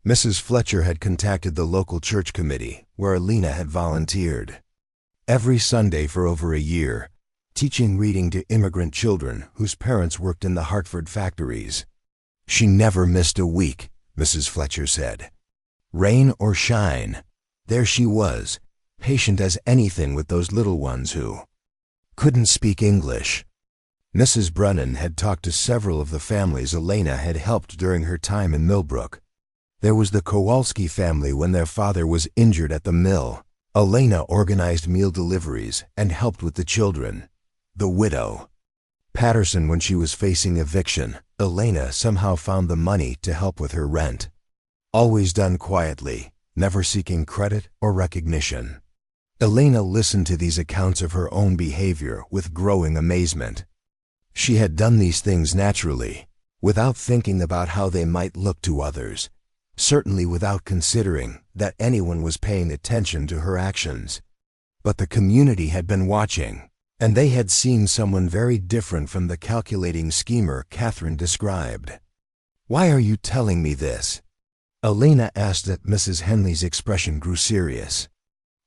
Mrs. Fletcher had contacted the local church committee, where Elena had volunteered. Every Sunday for over a year, teaching reading to immigrant children whose parents worked in the Hartford factories. She never missed a week, Mrs. Fletcher said. Rain or shine, there she was, patient as anything with those little ones who couldn't speak English. Mrs. Brennan had talked to several of the families Elena had helped during her time in Millbrook. There was the Kowalski family when their father was injured at the mill. Elena organized meal deliveries and helped with the children. The widow Patterson when she was facing eviction, Elena somehow found the money to help with her rent. Always done quietly, never seeking credit or recognition. Elena listened to these accounts of her own behavior with growing amazement. She had done these things naturally, without thinking about how they might look to others, certainly without considering that anyone was paying attention to her actions. But the community had been watching, and they had seen someone very different from the calculating schemer Catherine described. Why are you telling me this? Elena asked that Mrs. Henley's expression grew serious.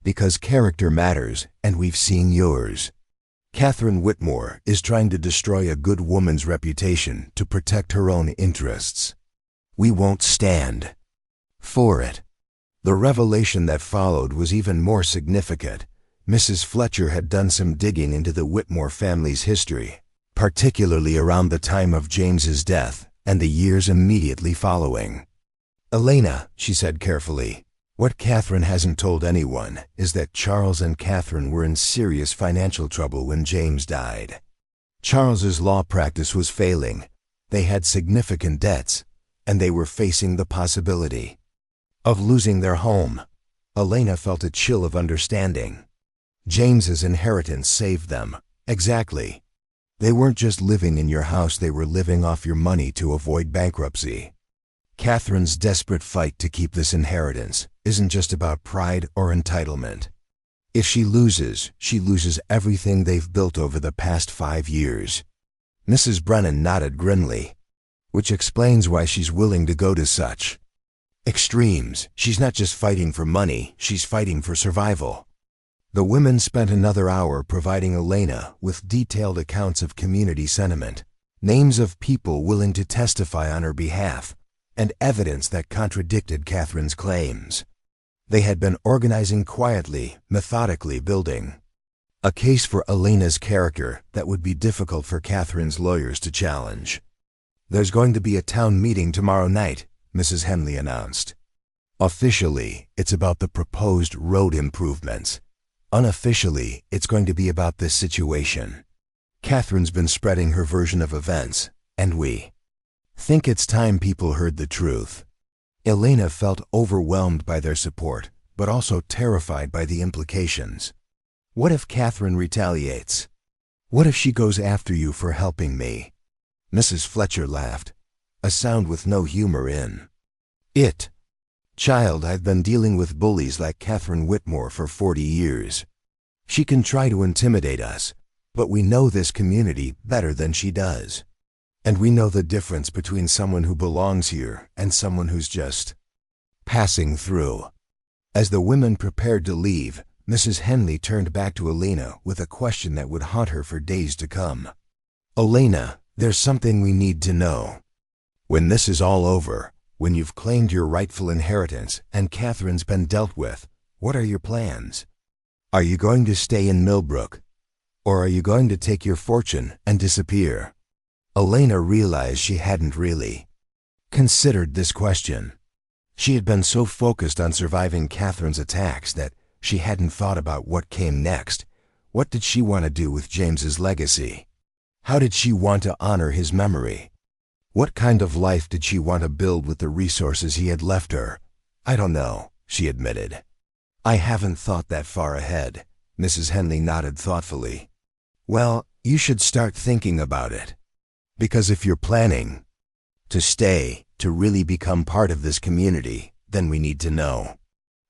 Because character matters, and we've seen yours. Catherine Whitmore is trying to destroy a good woman's reputation to protect her own interests. We won't stand for it. The revelation that followed was even more significant. Mrs. Fletcher had done some digging into the Whitmore family's history, particularly around the time of James's death and the years immediately following. Elena, she said carefully, what Catherine hasn't told anyone is that Charles and Catherine were in serious financial trouble when James died. Charles's law practice was failing. They had significant debts, and they were facing the possibility of losing their home. Elena felt a chill of understanding. James's inheritance saved them. Exactly. They weren't just living in your house, they were living off your money to avoid bankruptcy. Catherine's desperate fight to keep this inheritance isn't just about pride or entitlement. If she loses everything they've built over the past 5 years. Mrs. Brennan nodded grimly, which explains why she's willing to go to such extremes. She's not just fighting for money, she's fighting for survival. The women spent another hour providing Elena with detailed accounts of community sentiment, names of people willing to testify on her behalf, and evidence that contradicted Catherine's claims. They had been organizing quietly, methodically building a case for Elena's character that would be difficult for Catherine's lawyers to challenge. There's going to be a town meeting tomorrow night, Mrs. Henley announced. Officially, it's about the proposed road improvements. Unofficially, it's going to be about this situation. Catherine's been spreading her version of events, and we think it's time people heard the truth. Elena felt overwhelmed by their support, but also terrified by the implications. What if Catherine retaliates? What if she goes after you for helping me? Mrs. Fletcher laughed, a sound with no humor in it. Child, I've been dealing with bullies like Catherine Whitmore for 40 years. She can try to intimidate us, but we know this community better than she does. And we know the difference between someone who belongs here and someone who's just passing through. As the women prepared to leave, Mrs. Henley turned back to Elena with a question that would haunt her for days to come. "Elena, there's something we need to know. When this is all over, when you've claimed your rightful inheritance and Catherine's been dealt with, what are your plans? Are you going to stay in Millbrook? Or are you going to take your fortune and disappear?" Elena realized she hadn't really considered this question. She had been so focused on surviving Catherine's attacks that she hadn't thought about what came next. What did she want to do with James's legacy? How did she want to honor his memory? What kind of life did she want to build with the resources he had left her? "I don't know," she admitted. "I haven't thought that far ahead." Mrs. Henley nodded thoughtfully. "Well, you should start thinking about it. Because if you're planning to stay, to really become part of this community, then we need to know.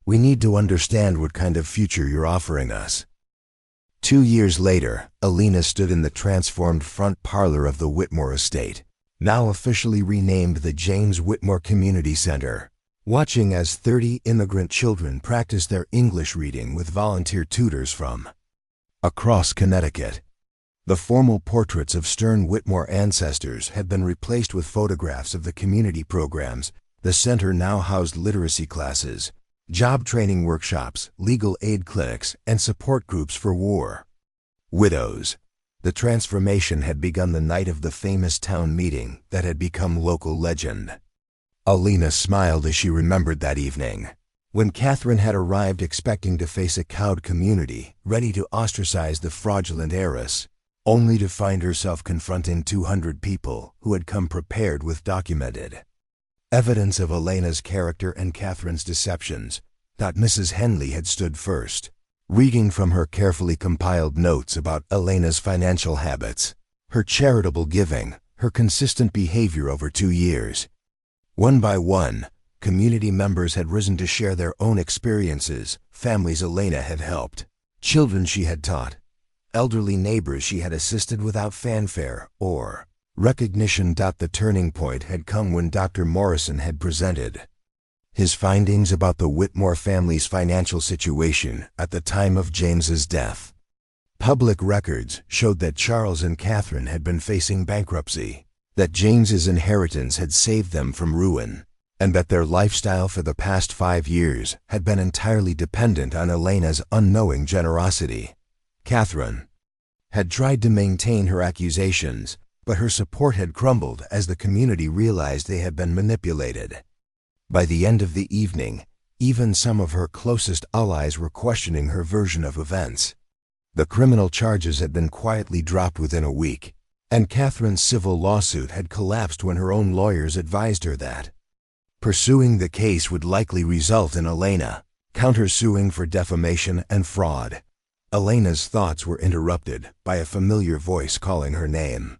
We need to understand what kind of future you're offering us." 2 years later, Elena stood in the transformed front parlor of the Whitmore estate, now officially renamed the James Whitmore Community Center, watching as 30 immigrant children practiced their English reading with volunteer tutors from across Connecticut. The formal portraits of stern Whitmore ancestors had been replaced with photographs of the community programs. The center now housed literacy classes, job training workshops, legal aid clinics, and support groups for war widows. The transformation had begun the night of the famous town meeting that had become local legend. Elena smiled as she remembered that evening, when Catherine had arrived expecting to face a cowed community, ready to ostracize the fraudulent heiress, only to find herself confronting 200 people who had come prepared with documented evidence of Elena's character and Catherine's deceptions. That Mrs. Henley had stood first, reading from her carefully compiled notes about Elena's financial habits, her charitable giving, her consistent behavior over 2 years. One by one, community members had risen to share their own experiences, families Elena had helped, children she had taught, elderly neighbors she had assisted without fanfare or recognition. The turning point had come when Dr. Morrison had presented his findings about the Whitmore family's financial situation at the time of James's death. Public records showed that Charles and Catherine had been facing bankruptcy, that James's inheritance had saved them from ruin, and that their lifestyle for the past 5 years had been entirely dependent on Elena's unknowing generosity. Catherine had tried to maintain her accusations, but her support had crumbled as the community realized they had been manipulated. By the end of the evening, even some of her closest allies were questioning her version of events. The criminal charges had been quietly dropped within a week, and Catherine's civil lawsuit had collapsed when her own lawyers advised her that pursuing the case would likely result in Elena countersuing for defamation and fraud. Elena's thoughts were interrupted by a familiar voice calling her name.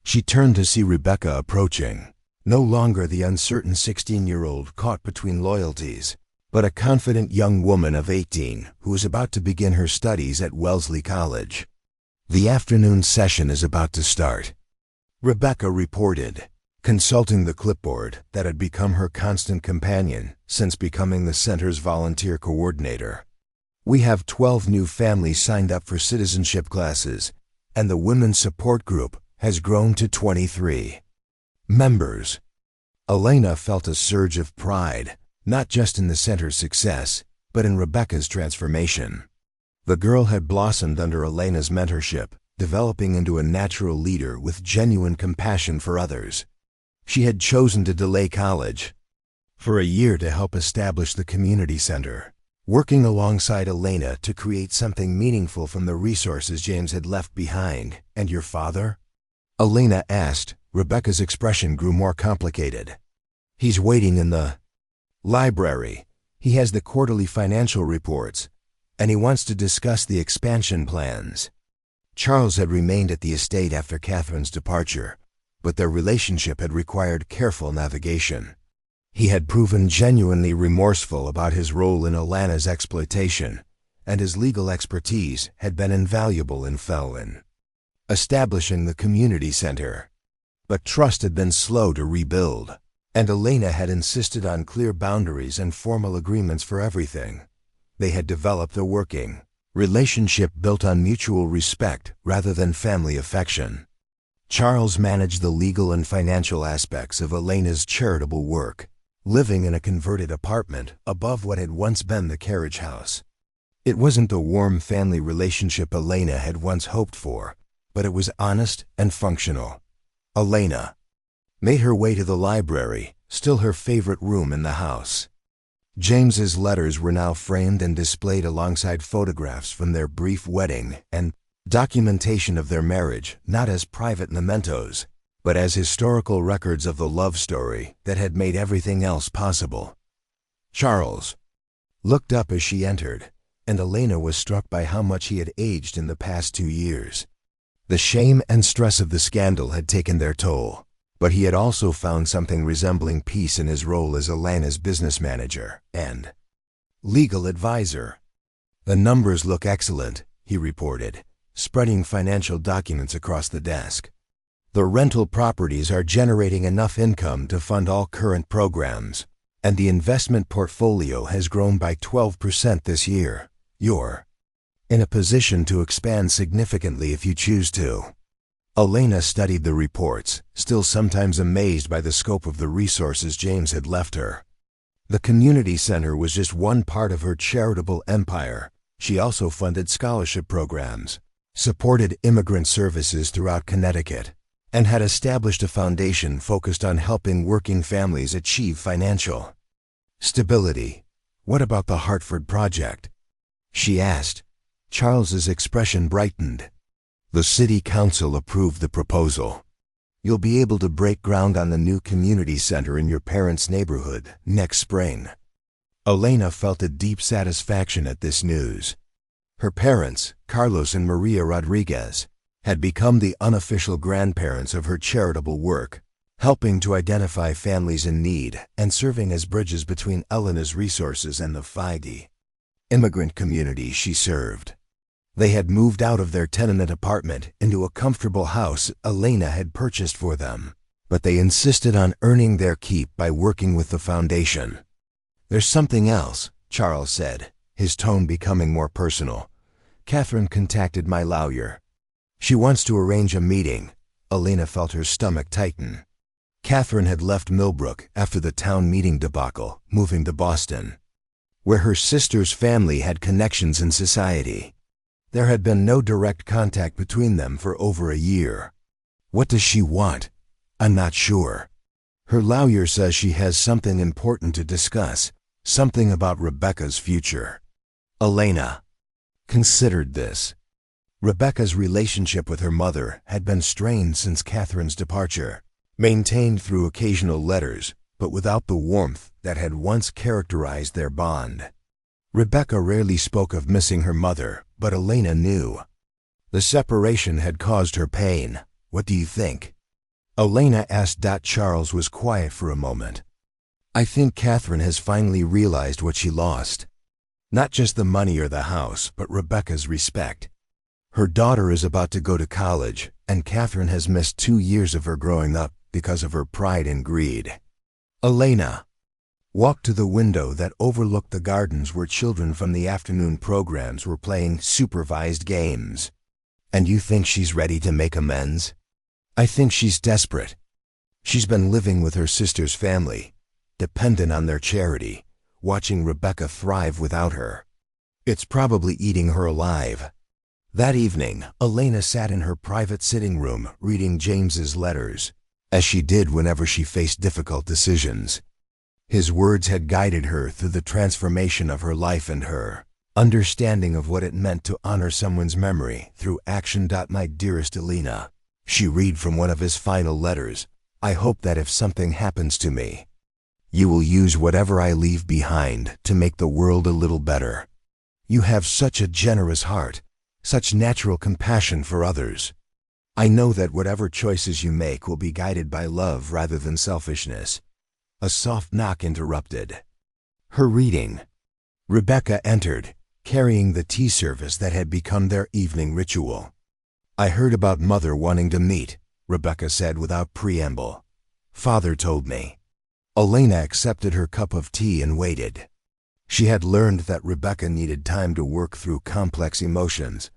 She turned to see Rebecca approaching, no longer the uncertain 16-year-old caught between loyalties, but a confident young woman of 18 who was about to begin her studies at Wellesley College. "The afternoon session is about to start," Rebecca reported, consulting the clipboard that had become her constant companion since becoming the center's volunteer coordinator. "We have 12 new families signed up for citizenship classes, and the women's support group has grown to 23 members." Elena felt a surge of pride, not just in the center's success, but in Rebecca's transformation. The girl had blossomed under Elena's mentorship, developing into a natural leader with genuine compassion for others. She had chosen to delay college for a year to help establish the community center, working alongside Elena to create something meaningful from the resources James had left behind. "And your father?" Elena asked. Rebecca's expression grew more complicated. "He's waiting in the library. He has the quarterly financial reports, and he wants to discuss the expansion plans." Charles had remained at the estate after Catherine's departure, but their relationship had required careful navigation. He had proven genuinely remorseful about his role in Elena's exploitation, and his legal expertise had been invaluable in establishing the community center. But trust had been slow to rebuild, and Elena had insisted on clear boundaries and formal agreements for everything. They had developed a working relationship built on mutual respect rather than family affection. Charles managed the legal and financial aspects of Elena's charitable work, living in a converted apartment above what had once been the carriage house. It wasn't the warm family relationship Elena had once hoped for, but it was honest and functional. Elena made her way to the library, still her favorite room in the house. James's letters were now framed and displayed alongside photographs from their brief wedding and documentation of their marriage, not as private mementos, but as historical records of the love story that had made everything else possible. Charles looked up as she entered, and Elena was struck by how much he had aged in the past 2 years. The shame and stress of the scandal had taken their toll, but he had also found something resembling peace in his role as Elena's business manager and legal advisor. "The numbers look excellent," he reported, spreading financial documents across the desk. "The rental properties are generating enough income to fund all current programs, and the investment portfolio has grown by 12% this year. You're in a position to expand significantly if you choose to." Elena studied the reports, still sometimes amazed by the scope of the resources James had left her. The community center was just one part of her charitable empire. She also funded scholarship programs, supported immigrant services throughout Connecticut, and had established a foundation focused on helping working families achieve financial stability. "What about the Hartford project?" she asked. Charles's expression brightened. "The city council approved the proposal. You'll be able to break ground on the new community center in your parents' neighborhood next spring." Elena felt a deep satisfaction at this news. Her parents, Carlos and Maria Rodriguez, had become the unofficial grandparents of her charitable work, helping to identify families in need and serving as bridges between Elena's resources and the FIDE immigrant community she served. They had moved out of their tenement apartment into a comfortable house Elena had purchased for them, but they insisted on earning their keep by working with the foundation. "There's something else," Charles said, his tone becoming more personal. "Catherine contacted my lawyer. She wants to arrange a meeting." Elena felt her stomach tighten. Catherine had left Millbrook after the town meeting debacle, moving to Boston, where her sister's family had connections in society. There had been no direct contact between them for over a year. "What does she want?" "I'm not sure. Her lawyer says she has something important to discuss, something about Rebecca's future." Elena considered this. Rebecca's relationship with her mother had been strained since Catherine's departure, maintained through occasional letters, but without the warmth that had once characterized their bond. Rebecca rarely spoke of missing her mother, but Elena knew. The separation had caused her pain. "What do you think?" Elena asked. Charles was quiet for a moment. "I think Catherine has finally realized what she lost. Not just the money or the house, but Rebecca's respect. Her daughter is about to go to college, and Catherine has missed 2 years of her growing up because of her pride and greed." Elena walked to the window that overlooked the gardens where children from the afternoon programs were playing supervised games. "And you think she's ready to make amends?" "I think she's desperate. She's been living with her sister's family, dependent on their charity, watching Rebecca thrive without her. It's probably eating her alive." That evening, Elena sat in her private sitting room reading James's letters, as she did whenever she faced difficult decisions. His words had guided her through the transformation of her life and her understanding of what it meant to honor someone's memory through action. "My dearest Elena," she read from one of his final letters, "I hope that if something happens to me, you will use whatever I leave behind to make the world a little better. You have such a generous heart, such natural compassion for others. I know that whatever choices you make will be guided by love rather than selfishness." A soft knock interrupted her reading. Rebecca entered, carrying the tea service that had become their evening ritual. "I heard about Mother wanting to meet," Rebecca said without preamble. "Father told me." Elena accepted her cup of tea and waited. She had learned that Rebecca needed time to work through complex emotions,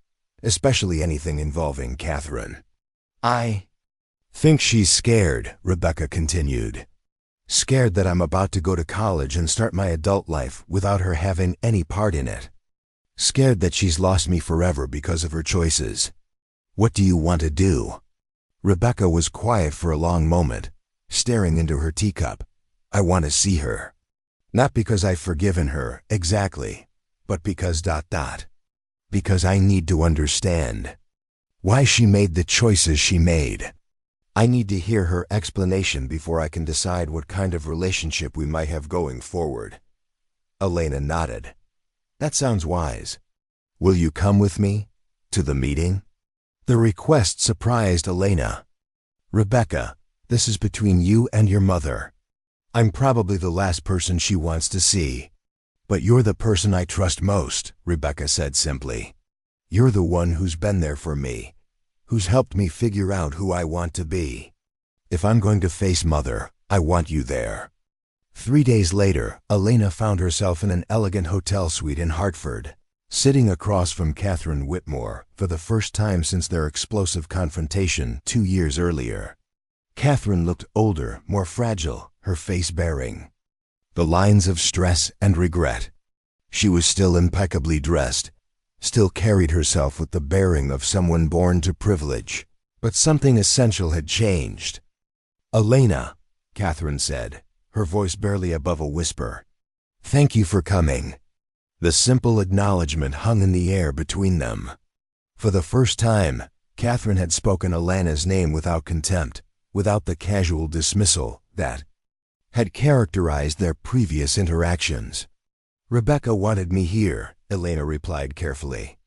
especially anything involving Catherine. I think she's scared, Rebecca continued. Scared that I'm about to go to college and start my adult life without her having any part in it. Scared that she's lost me forever because of her choices. What do you want to do? Rebecca was quiet for a long moment, staring into her teacup. I want to see her. Not because I've forgiven her, exactly, but because ... Because I need to understand why she made the choices she made. I need to hear her explanation before I can decide what kind of relationship we might have going forward. Elena nodded. That sounds wise. Will you come with me? To the meeting? The request surprised Elena. Rebecca, this is between you and your mother. I'm probably the last person she wants to see. But you're the person I trust most, Rebecca said simply. You're the one who's been there for me, who's helped me figure out who I want to be. If I'm going to face Mother, I want you there. 3 days later, Elena found herself in an elegant hotel suite in Hartford, sitting across from Catherine Whitmore for the first time since their explosive confrontation 2 years earlier. Catherine looked older, more fragile, her face bearing the lines of stress and regret. She was still impeccably dressed, still carried herself with the bearing of someone born to privilege, but something essential had changed. Elena, Catherine said, her voice barely above a whisper. Thank you for coming. The simple acknowledgement hung in the air between them. For the first time, Catherine had spoken Elena's name without contempt, without the casual dismissal that had characterized their previous interactions. Rebecca wanted me here, Elena replied carefully.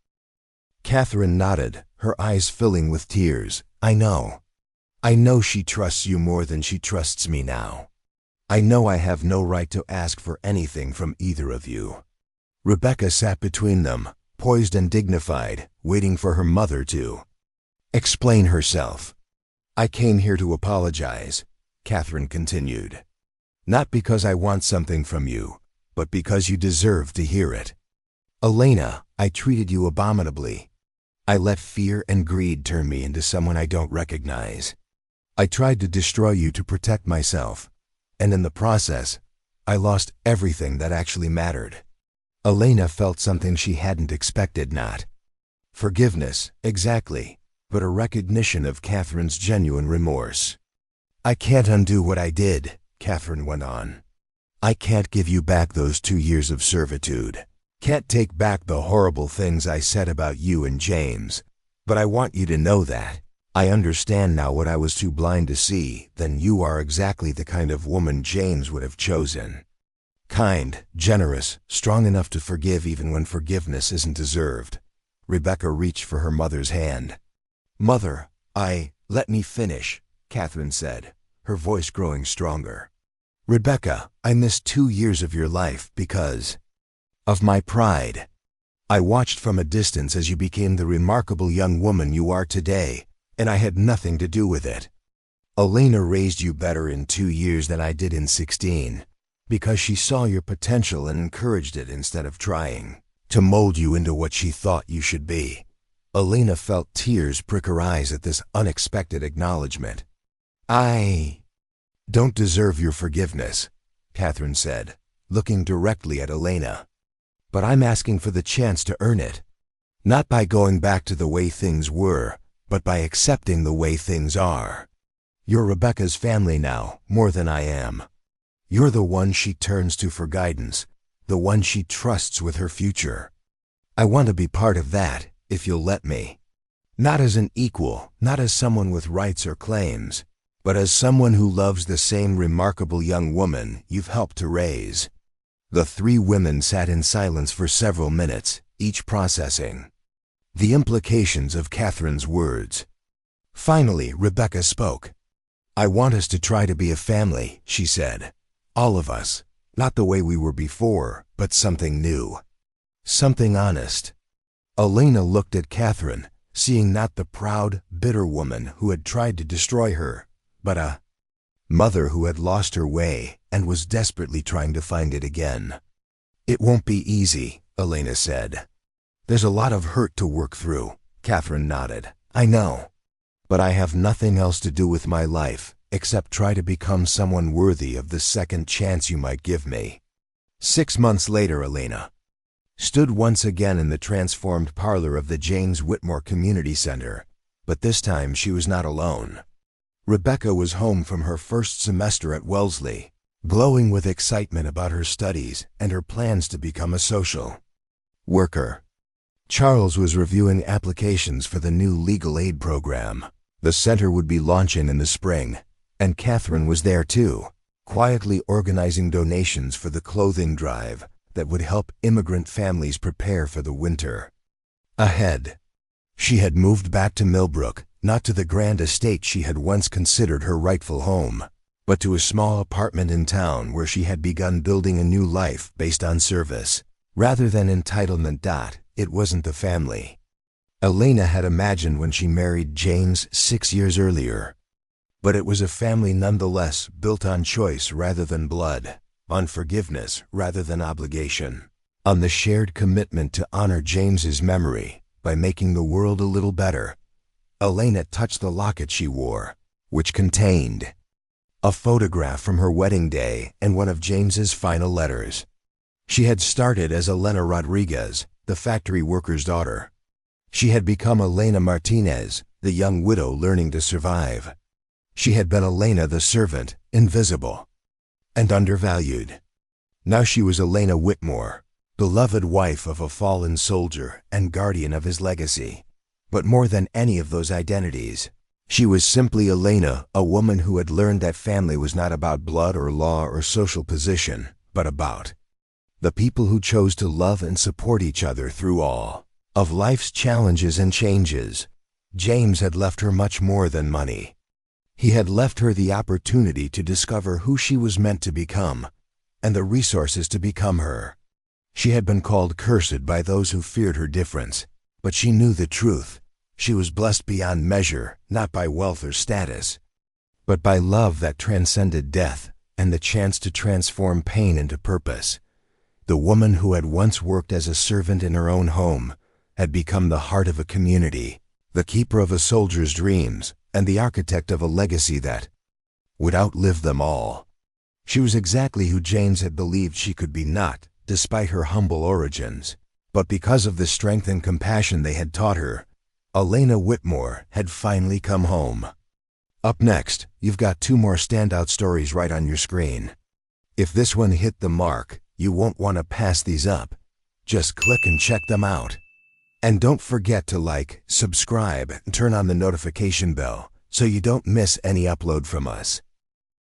Catherine nodded, her eyes filling with tears. I know. I know she trusts you more than she trusts me now. I know I have no right to ask for anything from either of you. Rebecca sat between them, poised and dignified, waiting for her mother to explain herself. I came here to apologize, Catherine continued. Not because I want something from you, but because you deserve to hear it. Elena, I treated you abominably. I let fear and greed turn me into someone I don't recognize. I tried to destroy you to protect myself, and in the process, I lost everything that actually mattered. Elena felt something she hadn't expected, not forgiveness, exactly, but a recognition of Catherine's genuine remorse. I can't undo what I did, Catherine went on. I can't give you back those 2 years of servitude. Can't take back the horrible things I said about you and James. But I want you to know that I understand now what I was too blind to see. Then you are exactly the kind of woman James would have chosen. Kind, generous, strong enough to forgive even when forgiveness isn't deserved. Rebecca reached for her mother's hand. Mother, let me finish, Catherine said, her voice growing stronger. Rebecca, I missed 2 years of your life because of my pride. I watched from a distance as you became the remarkable young woman you are today, and I had nothing to do with it. Elena raised you better in 2 years than I did in 16, because she saw your potential and encouraged it instead of trying to mold you into what she thought you should be. Elena felt tears prick her eyes at this unexpected acknowledgement. I don't deserve your forgiveness, Catherine said, looking directly at Elena. But I'm asking for the chance to earn it. Not by going back to the way things were, but by accepting the way things are. You're Rebecca's family now, more than I am. You're the one she turns to for guidance, the one she trusts with her future. I want to be part of that, if you'll let me. Not as an equal, not as someone with rights or claims, but as someone who loves the same remarkable young woman you've helped to raise. The 3 women sat in silence for several minutes, each processing the implications of Catherine's words. Finally, Rebecca spoke. I want us to try to be a family, she said. All of us. Not the way we were before, but something new. Something honest. Elena looked at Catherine, seeing not the proud, bitter woman who had tried to destroy her, but a mother who had lost her way and was desperately trying to find it again. "It won't be easy," Elena said. "There's a lot of hurt to work through." Catherine nodded. "I know. But I have nothing else to do with my life except try to become someone worthy of the second chance you might give me." 6 months later, Elena stood once again in the transformed parlor of the James Whitmore Community Center, but this time she was not alone. Rebecca was home from her first semester at Wellesley, glowing with excitement about her studies and her plans to become a social worker. Charles was reviewing applications for the new legal aid program the center would be launching in the spring, and Catherine was there too, quietly organizing donations for the clothing drive that would help immigrant families prepare for the winter ahead. She had moved back to Millbrook, not to the grand estate she had once considered her rightful home, but to a small apartment in town where she had begun building a new life based on service, rather than entitlement. It wasn't the family Elena had imagined when she married James 6 years earlier, but it was a family nonetheless, built on choice rather than blood, on forgiveness rather than obligation, on the shared commitment to honor James's memory by making the world a little better. Elena touched the locket she wore, which contained a photograph from her wedding day and one of James's final letters. She had started as Elena Rodriguez, the factory worker's daughter. She had become Elena Martinez, the young widow learning to survive. She had been Elena the servant, invisible and undervalued. Now she was Elena Whitmore, beloved wife of a fallen soldier and guardian of his legacy. But more than any of those identities, she was simply Elena, a woman who had learned that family was not about blood or law or social position, but about the people who chose to love and support each other through all of life's challenges and changes. James had left her much more than money. He had left her the opportunity to discover who she was meant to become, and the resources to become her. She had been called cursed by those who feared her difference, but she knew the truth. She was blessed beyond measure, not by wealth or status, but by love that transcended death and the chance to transform pain into purpose. The woman who had once worked as a servant in her own home had become the heart of a community, the keeper of a soldier's dreams, and the architect of a legacy that would outlive them all. She was exactly who James had believed she could be, not despite her humble origins, but because of the strength and compassion they had taught her. Elena Whitmore had finally come home. Up next, you've got 2 more standout stories right on your screen. If this one hit the mark, you won't want to pass these up. Just click and check them out. And don't forget to like, subscribe, and turn on the notification bell so you don't miss any upload from us.